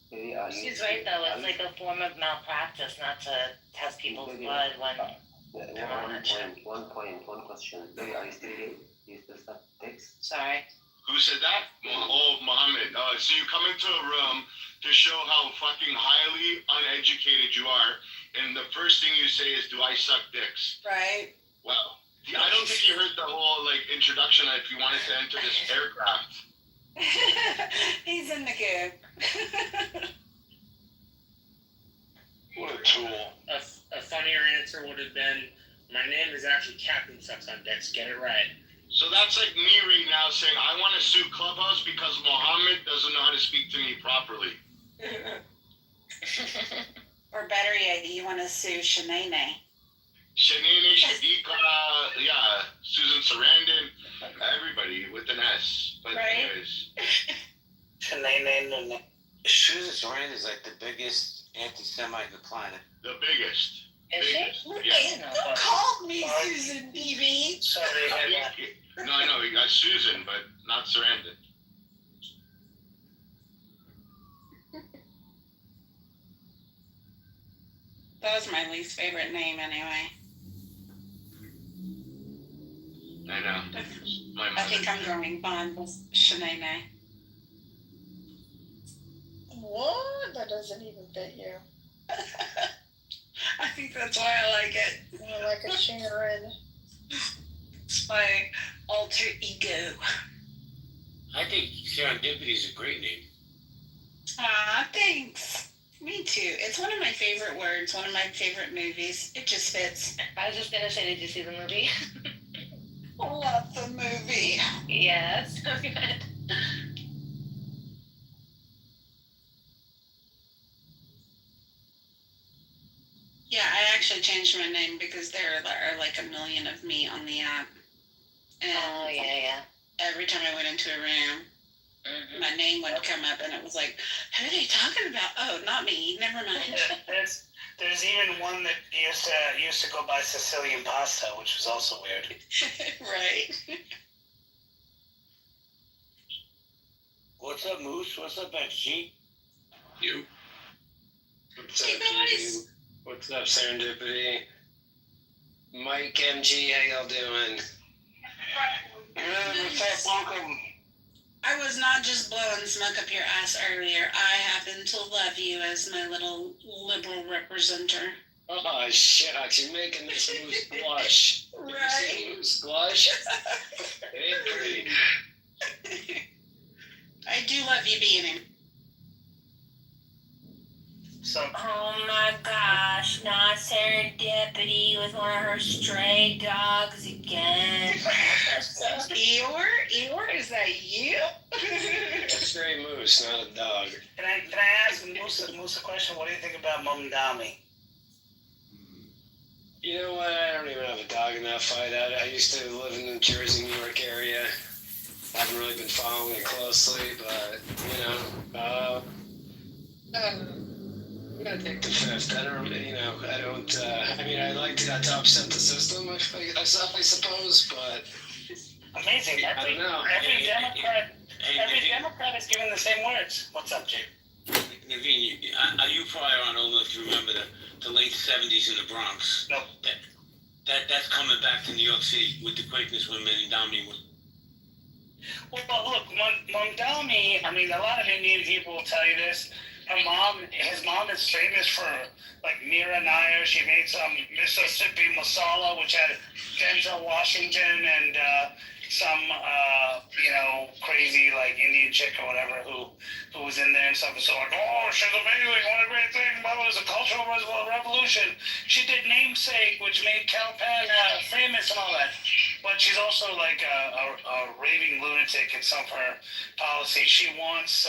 [SPEAKER 9] She's right, though. It's a form of malpractice not to test people's blood when they're on that shit.
[SPEAKER 22] One question. Are you still gay? You still stop text?
[SPEAKER 9] Sorry.
[SPEAKER 13] Who said that? Oh, Mohammed. So you come into a room to show how fucking highly uneducated you are, and the first thing you say is, do I suck dicks?
[SPEAKER 12] Right.
[SPEAKER 13] Well, I don't think you heard the whole introduction if you wanted to enter this aircraft.
[SPEAKER 12] He's in the goo.
[SPEAKER 13] What a tool.
[SPEAKER 19] A funnier answer would have been, my name is actually Captain Sucks on Dicks. Get it right.
[SPEAKER 13] So that's like me right now saying, I want to sue Clubhouse because Mohammed doesn't know how to speak to me properly.
[SPEAKER 12] Or better yet, you want to sue Shanae.
[SPEAKER 13] Shanae, Shadika, Susan Sarandon.
[SPEAKER 6] Everybody with an S. But
[SPEAKER 12] Right?
[SPEAKER 6] anyways,
[SPEAKER 21] Shanae.
[SPEAKER 1] Susan Sarandon is like the biggest anti-Semite on the planet.
[SPEAKER 6] the biggest.
[SPEAKER 9] Is she?
[SPEAKER 6] Yes.
[SPEAKER 12] Who called me Susan BB?
[SPEAKER 21] Sorry,
[SPEAKER 6] No, I know, you got Susan, but not Sarandon.
[SPEAKER 12] That was my least favorite name anyway.
[SPEAKER 6] I know. My
[SPEAKER 12] I think I'm growing fond with Shanae.
[SPEAKER 5] What? That doesn't even fit you.
[SPEAKER 12] I think that's why I like it.
[SPEAKER 5] You're like a Sharon.
[SPEAKER 12] It's my alter ego.
[SPEAKER 1] I think Serendipity is a great name.
[SPEAKER 12] Ah, thanks. Me too. It's one of my favorite words, one of my favorite movies. It just fits.
[SPEAKER 9] I was just gonna say, did you see the movie?
[SPEAKER 12] Love the movie.
[SPEAKER 9] Yes. So good.
[SPEAKER 12] Yeah, I actually changed my name because there are like a million of me on the app. And
[SPEAKER 9] Oh yeah.
[SPEAKER 12] every time I went into a room, my name would come up and it was like, who are they talking about? Oh, not me. Never mind.
[SPEAKER 21] There's even one that used to go by Sicilian Pasta, which was also weird.
[SPEAKER 12] Right.
[SPEAKER 1] What's up, Moose? What's up, XG?
[SPEAKER 8] You. What's up,
[SPEAKER 12] Hey, guys.
[SPEAKER 8] G? What's up, Serendipity? Mike MG, how y'all doing?
[SPEAKER 21] What's up, welcome?
[SPEAKER 12] I was not just blowing smoke up your ass earlier. I happen to love you as my little liberal representer.
[SPEAKER 8] Oh, shucks, you're making this Moose blush. Did you see Moose blush? It ain't pretty.
[SPEAKER 12] I do love you being him.
[SPEAKER 21] So,
[SPEAKER 9] Oh my gosh, not Serendipity with one of her stray dogs again.
[SPEAKER 12] Eeyore, is that you?
[SPEAKER 8] It's Stray Moose, not a dog.
[SPEAKER 21] can I ask Moose a question? What do you think about Mumdami?
[SPEAKER 8] You know what? I don't even have a dog in that fight. I used to live in the Jersey, New York area. I haven't really been following it closely, but, you know, I'm gonna take the fifth. I don't, I mean, I like to upset the system, I suppose, but.
[SPEAKER 21] Amazing.
[SPEAKER 8] I don't know.
[SPEAKER 21] Every Democrat is given the same words. What's up, Jay?
[SPEAKER 1] Naveen, you probably aren't old enough to remember the late 70s in the Bronx.
[SPEAKER 21] No.
[SPEAKER 1] That's coming back to New York City with the Quakeness women and Domini.
[SPEAKER 21] Well, look, Mumdami, I mean, a lot of Indian people will tell you this. His mom is famous for, like, Mira Nair. She made some Mississippi masala, which had Denzel Washington and some, crazy, like, Indian chick or whatever who was in there and stuff. And so, like, oh, she's amazing, what a great thing. That was a cultural revolution. She did Namesake, which made Calpan famous and all that. But she's also, like, a raving lunatic in some of her policies. She wants...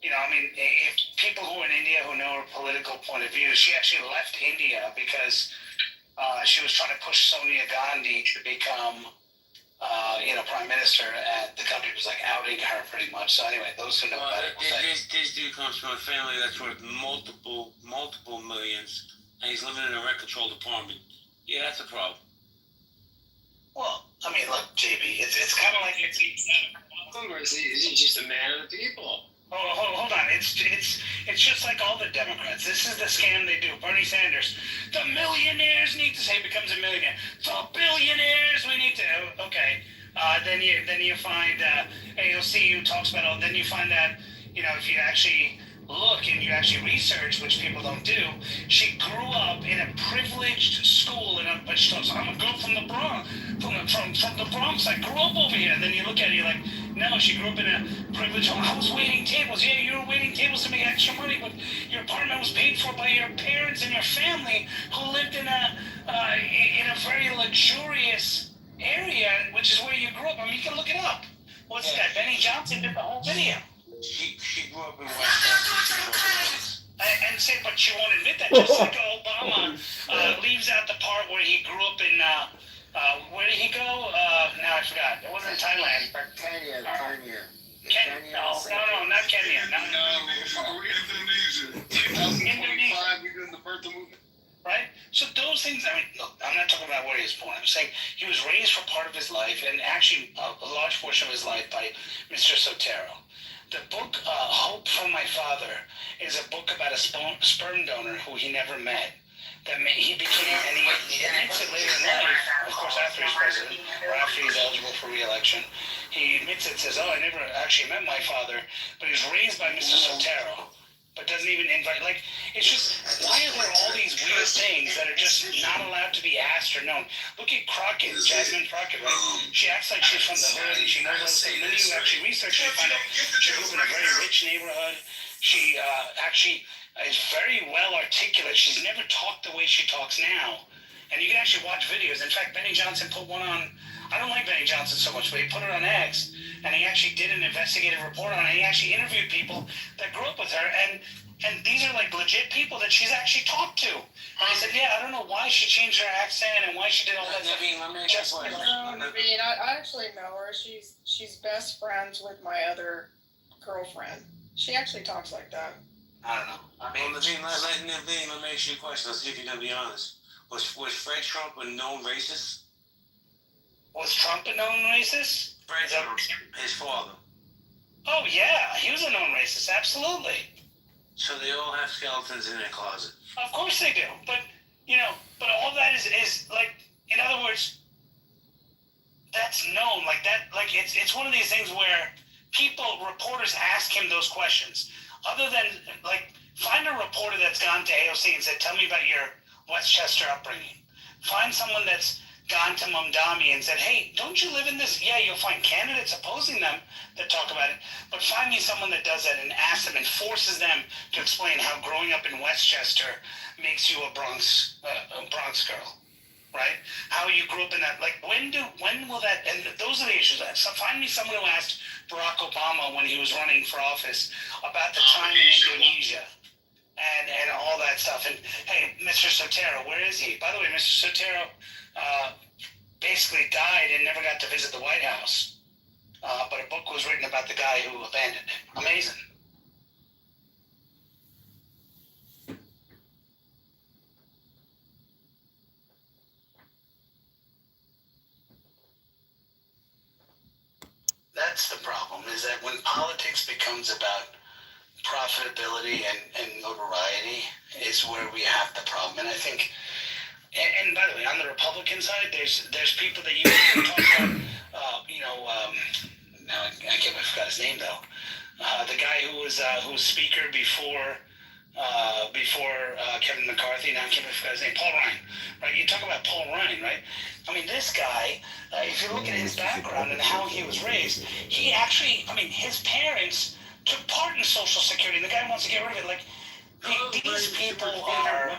[SPEAKER 21] if people who are in India who know her political point of view, she actually left India because she was trying to push Sonia Gandhi to become, prime minister, and the country was like outing her pretty much. So anyway, those who know about it will say.
[SPEAKER 1] This dude comes from a family that's worth multiple millions, and he's living in a rent-controlled apartment. Yeah, that's a problem.
[SPEAKER 21] Well, I mean, look, JB, it's kind of like
[SPEAKER 8] He's just a man of the people.
[SPEAKER 21] Hold on. It's just like all the Democrats. This is the scam they do. Bernie Sanders, the millionaires need to say becomes a millionaire. The billionaires we need to. Okay. Then you find AOC talks about. Then you find that if you actually look and you actually research, which people don't do, she grew up in a privileged school, but she talks, I'm a girl from the Bronx, from the Bronx. I grew up over here. And then you look at it, you're like, no, she grew up in a privileged home. I was waiting tables. Yeah, you were waiting tables to make extra money, but your apartment was paid for by your parents and your family who lived in a very luxurious area, which is where you grew up. I mean, you can look it up. What's that? Benny Johnson did the whole video.
[SPEAKER 1] She grew up in West
[SPEAKER 21] And but she won't admit that. Just like Obama leaves out the part where he grew up in Where did he go? Now I forgot. It wasn't Thailand.
[SPEAKER 8] Kenya.
[SPEAKER 21] No, not Kenya.
[SPEAKER 13] Indonesia. We doing the birth of movement.
[SPEAKER 21] Right? So those things, I mean, look, I'm not talking about where he was born. I'm saying he was raised for part of his life, and actually a large portion of his life, by Mr. Sotero. The book, Hope from My Father, is a book about a sperm donor who he never met. He became, and he admits it later in life, of course after he's president, or after he's eligible for re-election. He admits it, says, I never actually met my father, but he was raised by Mr. Sotero. But doesn't even invite, like, it's just, why are there all these weird things that are just not allowed to be asked or known? Look at Crockett, Jasmine Crockett, right? She acts like she's from the hood, and she knows all this. When you actually research it, you find out she grew up in a very rich neighborhood. She actually is very well articulate. She's never talked the way she talks now. And you can actually watch videos. In fact, Benny Johnson put one on, I don't like Benny Johnson so much, but he put it on X, and he actually did an investigative report on it. He actually interviewed people that grew up with her, and these are like legit people that she's actually talked to. And he said, yeah, I don't know why she changed her accent and why she did all that stuff.
[SPEAKER 5] Naveen, I actually know her. She's best friends with my other girlfriend. She actually talks like that.
[SPEAKER 21] I don't know.
[SPEAKER 1] Well, Naveen, let me ask you a question. Let's see if you're going to be honest. Was Fred Trump a known racist?
[SPEAKER 21] Was Trump a known racist?
[SPEAKER 1] Fred Trump, his father.
[SPEAKER 21] Oh, yeah, he was a known racist, absolutely.
[SPEAKER 1] So they all have skeletons in their closet.
[SPEAKER 21] Of course they do. But, but all that is like, in other words, that's known. Like that, like it's one of these things where reporters ask him those questions. Other than, like, find a reporter that's gone to AOC and said, tell me about your Westchester upbringing. Find someone that's gone to Mamdani and said, hey, don't you live in this? Yeah, you'll find candidates opposing them that talk about it, but find me someone that does that and ask them and forces them to explain how growing up in Westchester makes you a Bronx girl, right? How you grew up in that, like, when will that, and those are the issues. So find me someone who asked Barack Obama when he was running for office about the time in Indonesia. And all that stuff. And hey, Mr. Sotero, where is he? By the way, Mr. Sotero basically died and never got to visit the White House. But a book was written about the guy who abandoned him. Amazing. That's the problem, is that when politics becomes about profitability and notoriety is where we have the problem. And I think, and by the way, on the Republican side, there's people that you can talk about, now I can't, I forgot his name though. The guy who was speaker before Kevin McCarthy, now I can't forget his name, Paul Ryan, right? You talk about Paul Ryan, right? I mean, this guy, if you look at his background and how he was raised, he actually, I mean, his parents took part in Social Security. The guy wants to get rid of it. Like, these people are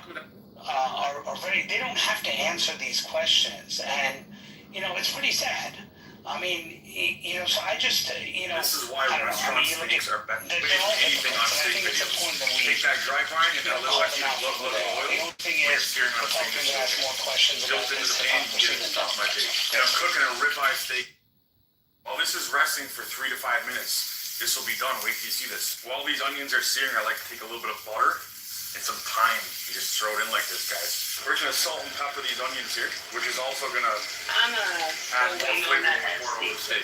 [SPEAKER 21] very, they don't have to answer these questions. And, it's pretty sad. I mean, so I just,
[SPEAKER 2] This is why restaurant steaks are better. Anything on steak videos. Take that dry vine and a little extra oil. We're searing on a steak. Built into the pan, get it off my bake. And I'm cooking a ribeye steak. While this is resting for 3 to 5 minutes, this will be done. Wait till you see this. While these onions are searing, I like to take a little bit of butter and some thyme. You just throw it in like this, guys. We're gonna salt and pepper these onions here, which is also gonna add more flavor when we pour it over the steak.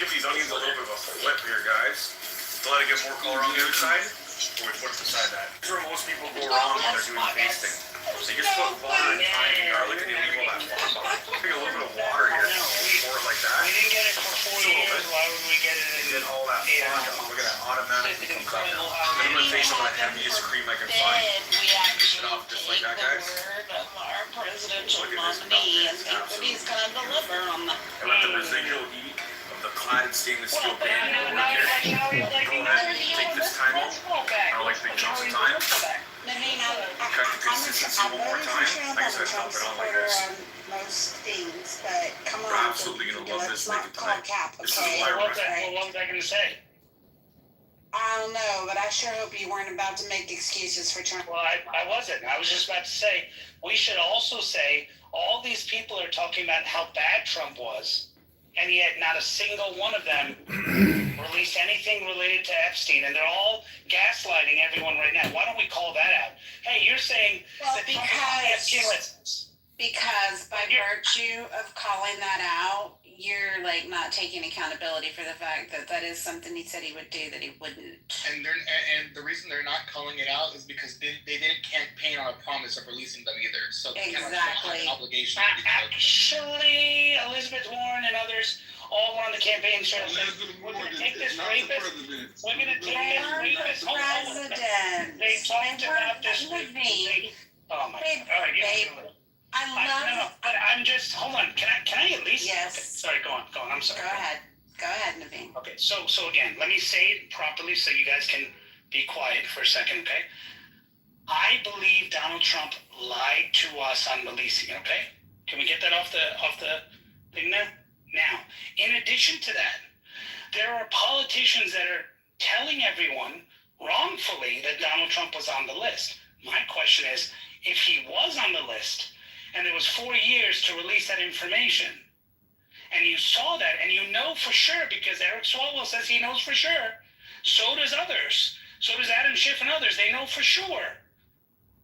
[SPEAKER 2] Give these onions a little bit of a flip here, guys, to let it get more color on the other side. Before we put it beside that. This is where most people go wrong when they're doing basting. So you just put butter and thyme and garlic and you leave all that water. Take a little bit of water here, pour it like that.
[SPEAKER 21] We didn't get it for 4 years. Why would we get it in?
[SPEAKER 2] And then all that fun, look at that, automatically comes up. Then I'm gonna take some of that heaviest cream I can find. Mix it off just like that, guys.
[SPEAKER 12] Our presidential nominee and think that he's gonna deliver on the.
[SPEAKER 2] I let the residual heat of the cladded stainless steel pan go work here. Go ahead, take this time out. I like big chunks of time. Cut the consistency one more time. Like I said, dump it on like this.
[SPEAKER 12] Most things, but come on.
[SPEAKER 2] We're absolutely gonna love this steak tonight. This is why we're
[SPEAKER 21] What was I gonna say?
[SPEAKER 12] I don't know, but I sure hope you weren't about to make excuses for Trump.
[SPEAKER 21] Well, I wasn't. I was just about to say, we should also say all these people are talking about how bad Trump was, and yet not a single one of them released anything related to Epstein, and they're all gaslighting everyone right now. Why don't we call that out? Hey, you're saying that Trump is on the Epstein list.
[SPEAKER 12] Because by virtue of calling that out, you're like not taking accountability for the fact that that is something he said he would do that he wouldn't.
[SPEAKER 2] And the reason they're not calling it out is because they didn't campaign on a promise of releasing them either. So they cannot have an obligation.
[SPEAKER 21] Actually, Elizabeth Warren and others all were on the campaign trail saying, we're going to take this rapist. We're going to take this rapist. They talked about this. Oh my God. All right, but I'm just, hold on, can I at least?
[SPEAKER 12] Yes.
[SPEAKER 21] Okay, sorry, go on, I'm sorry.
[SPEAKER 12] Go ahead, Naveen.
[SPEAKER 21] Okay, so again, let me say it properly so you guys can be quiet for a second, okay? I believe Donald Trump lied to us on releasing, okay? Can we get that off the thing now? Now, in addition to that, there are politicians that are telling everyone wrongfully that Donald Trump was on the list. My question is, if he was on the list, and there was 4 years to release that information, and you saw that, and you know for sure, because Eric Swalwell says he knows for sure, so does others, so does Adam Schiff and others, they know for sure.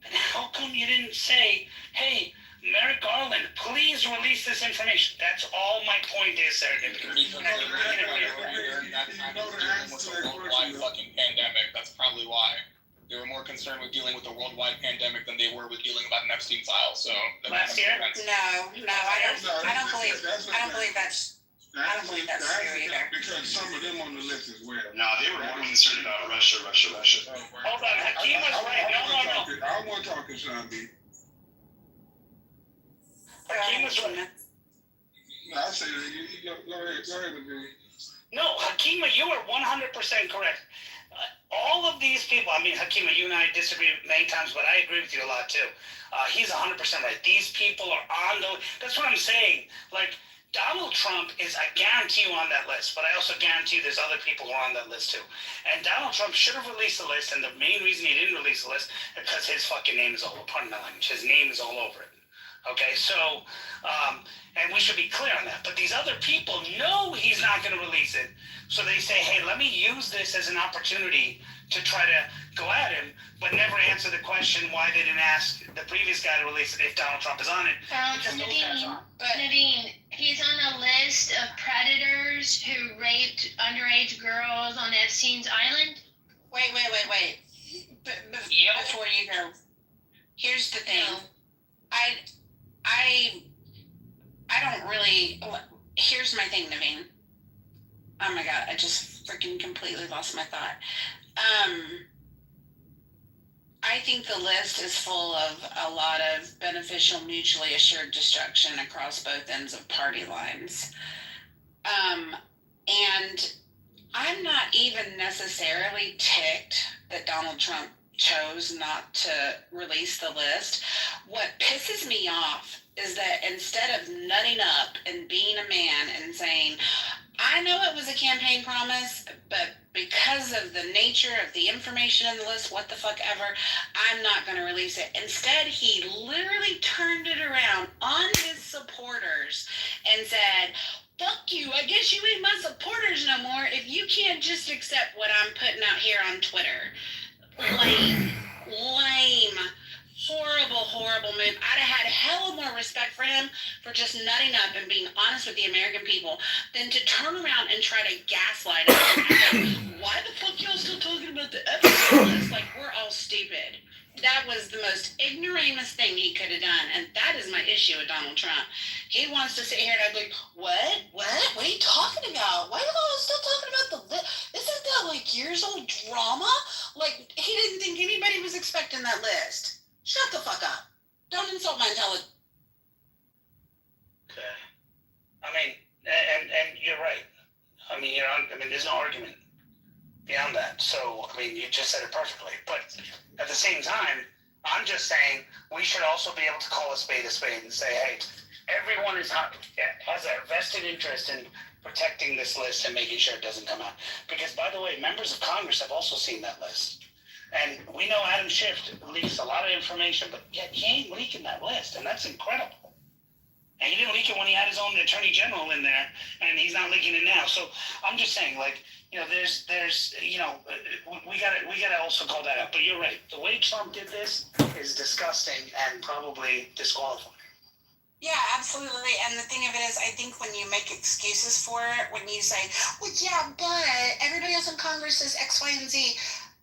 [SPEAKER 21] And how come you didn't say, hey, Merrick Garland, please release this information? That's all my point is, sir.
[SPEAKER 2] That's a worldwide fucking pandemic. That's probably why. They were more concerned with dealing with a worldwide pandemic than they were with dealing about an Epstein file. So
[SPEAKER 21] last year?
[SPEAKER 12] No, I don't believe that's true either.
[SPEAKER 20] Because some of them on the list as well.
[SPEAKER 7] No, they were more concerned about Russia.
[SPEAKER 21] Hold on, Hakeem was right. No.
[SPEAKER 20] I want to talk to Sean B.
[SPEAKER 21] Hakeem was right.
[SPEAKER 20] No, I say go ahead, Naveen.
[SPEAKER 21] No, Hakima, you are 100% correct. All of these people, I mean, Hakima, you and I disagree many times, but I agree with you a lot too. He's 100% right. These people are on the, that's what I'm saying. Like, Donald Trump is, I guarantee you, on that list, but I also guarantee there's other people who are on that list too. And Donald Trump should have released the list, and the main reason he didn't release the list is because his fucking name is all, pardon my language, his name is all over it. Okay, so, and we should be clear on that. But these other people know he's not going to release it. So they say, hey, let me use this as an opportunity to try to go at him, but never answer the question why they didn't ask the previous guy to release it if Donald Trump is on it.
[SPEAKER 11] Naveen, he's on a list of predators who raped underage girls on Epstein's island.
[SPEAKER 12] Wait. Before you go, here's the thing. I don't really. Here's my thing, Naveen. Oh my God, I just freaking completely lost my thought. I think the list is full of a lot of beneficial, mutually assured destruction across both ends of party lines. And I'm not even necessarily ticked that Donald Trump chose not to release the list. What pisses me off is that instead of nutting up and being a man and saying, I know it was a campaign promise, but because of the nature of the information in the list, what the fuck ever, I'm not going to release it. Instead, he literally turned it around on his supporters and said, fuck you, I guess you ain't my supporters no more if you can't just accept what I'm putting out here on Twitter. Lame, horrible move. I'd have had a hell of more respect for him for just nutting up and being honest with the American people than to turn around and try to gaslight us. Why the fuck y'all still talking about the Epstein list? Like, we're all stupid. That was the most ignoramus thing he could have done, and that is my issue with Donald Trump. He wants to sit here and I'd be like, what? What are you talking about? Why are y'all still talking about the list? Isn't that like years old drama? Like, he didn't think anybody was expecting that list. Shut the fuck up. Don't insult my intelligence.
[SPEAKER 21] Okay. I mean, and you're right. I mean, there's no argument beyond that. So, I mean, you just said it perfectly. But at the same time, I'm just saying we should also be able to call a spade and say, hey, everyone has a vested interest in protecting this list and making sure it doesn't come out. Because, by the way, members of Congress have also seen that list. And we know Adam Schiff leaks a lot of information, but yet he ain't leaking that list, and that's incredible. And he didn't leak it when he had his own attorney general in there, and he's not leaking it now. So I'm just saying, like, you know, there's, you know, we gotta also call that out. But you're right. The way Trump did this is disgusting and probably disqualifying.
[SPEAKER 12] Yeah, absolutely. And the thing of it is, I think when you make excuses for it, when you say, well, yeah, but everybody else in Congress says X, Y, and Z,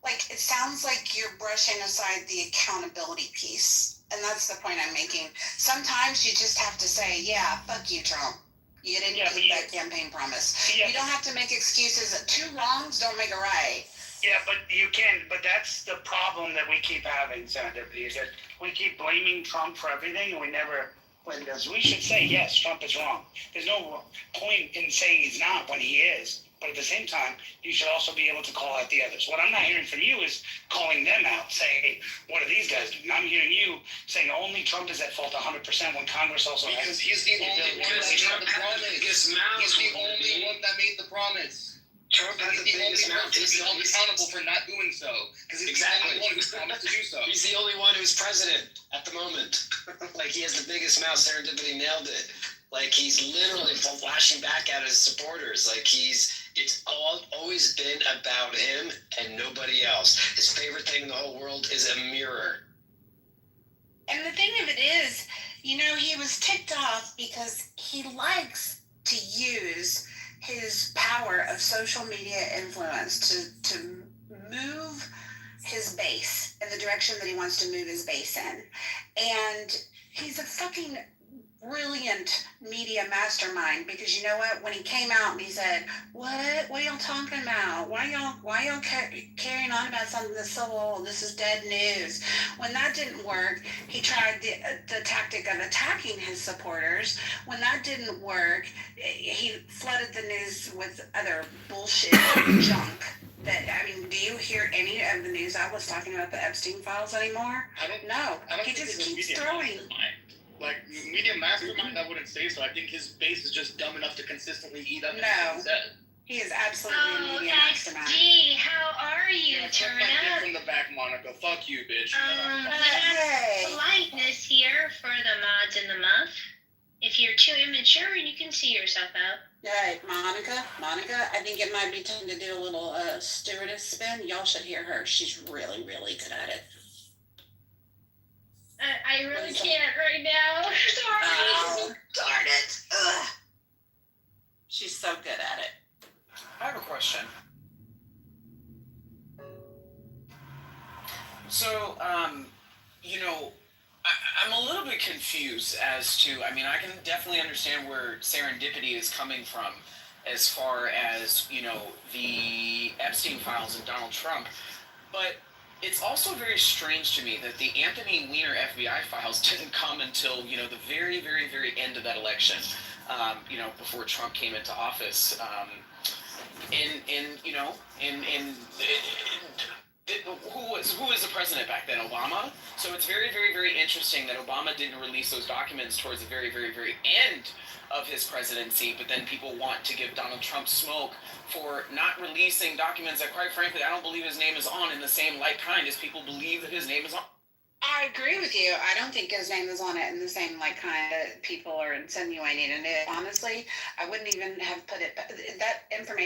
[SPEAKER 12] like, it sounds like you're brushing aside the accountability piece. And that's the point I'm making. Sometimes you just have to say, yeah, fuck you, Trump. You didn't keep that campaign promise. You don't have to make excuses. Two wrongs don't make a right.
[SPEAKER 21] Yeah, but you can. But that's the problem that we keep having, Senator, is that we keep blaming Trump for everything, and we never... Because we should say, yes, Trump is wrong. There's no point in saying he's not when he is. But at the same time, you should also be able to call out the others. What I'm not hearing from you is calling them out, saying, hey, what are these guys doing? I'm hearing you saying only Trump is at fault 100% when Congress also has...
[SPEAKER 2] Because he's the only one that made the promise. He's the only one that made the promise. Trump has the biggest mouth. He's the only accountable for not doing so. Because he's the only one who's promised to do so.
[SPEAKER 8] He's the only one who's president at the moment. Like, he has the biggest mouth. Serendipity nailed it. Like, he's literally flashing back at his supporters. Like, it's always been about him and nobody else. His favorite thing in the whole world is a mirror.
[SPEAKER 12] And the thing of it is, you know, he was ticked off because he likes to use his power of social media influence to move his base in the direction that he wants to move his base in. And he's a fucking brilliant media mastermind, because you know what? When he came out and he said, what are y'all talking about? Why y'all carrying on about something that's so old? This is dead news. When that didn't work, he tried the tactic of attacking his supporters. When that didn't work, he flooded the news with other bullshit junk. I mean, do you hear any of the news outlets talking about the Epstein files anymore? No. He just keeps throwing.
[SPEAKER 2] Like, media mastermind, I wouldn't say so. I think his base is just dumb enough to consistently eat up
[SPEAKER 12] No.
[SPEAKER 2] everything he said.
[SPEAKER 12] He is absolutely a media mastermind.
[SPEAKER 11] XD, how are you?
[SPEAKER 2] Yeah,
[SPEAKER 11] Turn
[SPEAKER 2] my dick
[SPEAKER 11] up.
[SPEAKER 2] from the back, Monica. Fuck you, bitch.
[SPEAKER 11] Let's politeness here for the mods in the month. If you're too immature, you can see yourself out.
[SPEAKER 12] Right, Monica, I think it might be time to do a little stewardess spin. Y'all should hear her. She's really, really good at it.
[SPEAKER 11] I really can't right now. Sorry.
[SPEAKER 12] Oh, darn it. Ugh. She's so good at it.
[SPEAKER 4] I have a question. So, you know, I'm a little bit confused as to, I mean, I can definitely understand where serendipity is coming from as far as, you know, the Epstein files and Donald Trump, but it's also very strange to me that the Anthony Weiner FBI files didn't come until, you know, the very, very, very end of that election, you know, before Trump came into office. Who was the president back then? Obama? So it's very, very, very interesting that Obama didn't release those documents towards the very, very, very end of his presidency, but then people want to give Donald Trump smoke for not releasing documents that, quite frankly, I don't believe his name is on in the same like kind as people believe that his name is on.
[SPEAKER 12] I agree with you. I don't think his name is on it in the same like kind that people are insinuating. And honestly, I wouldn't even have put it, that information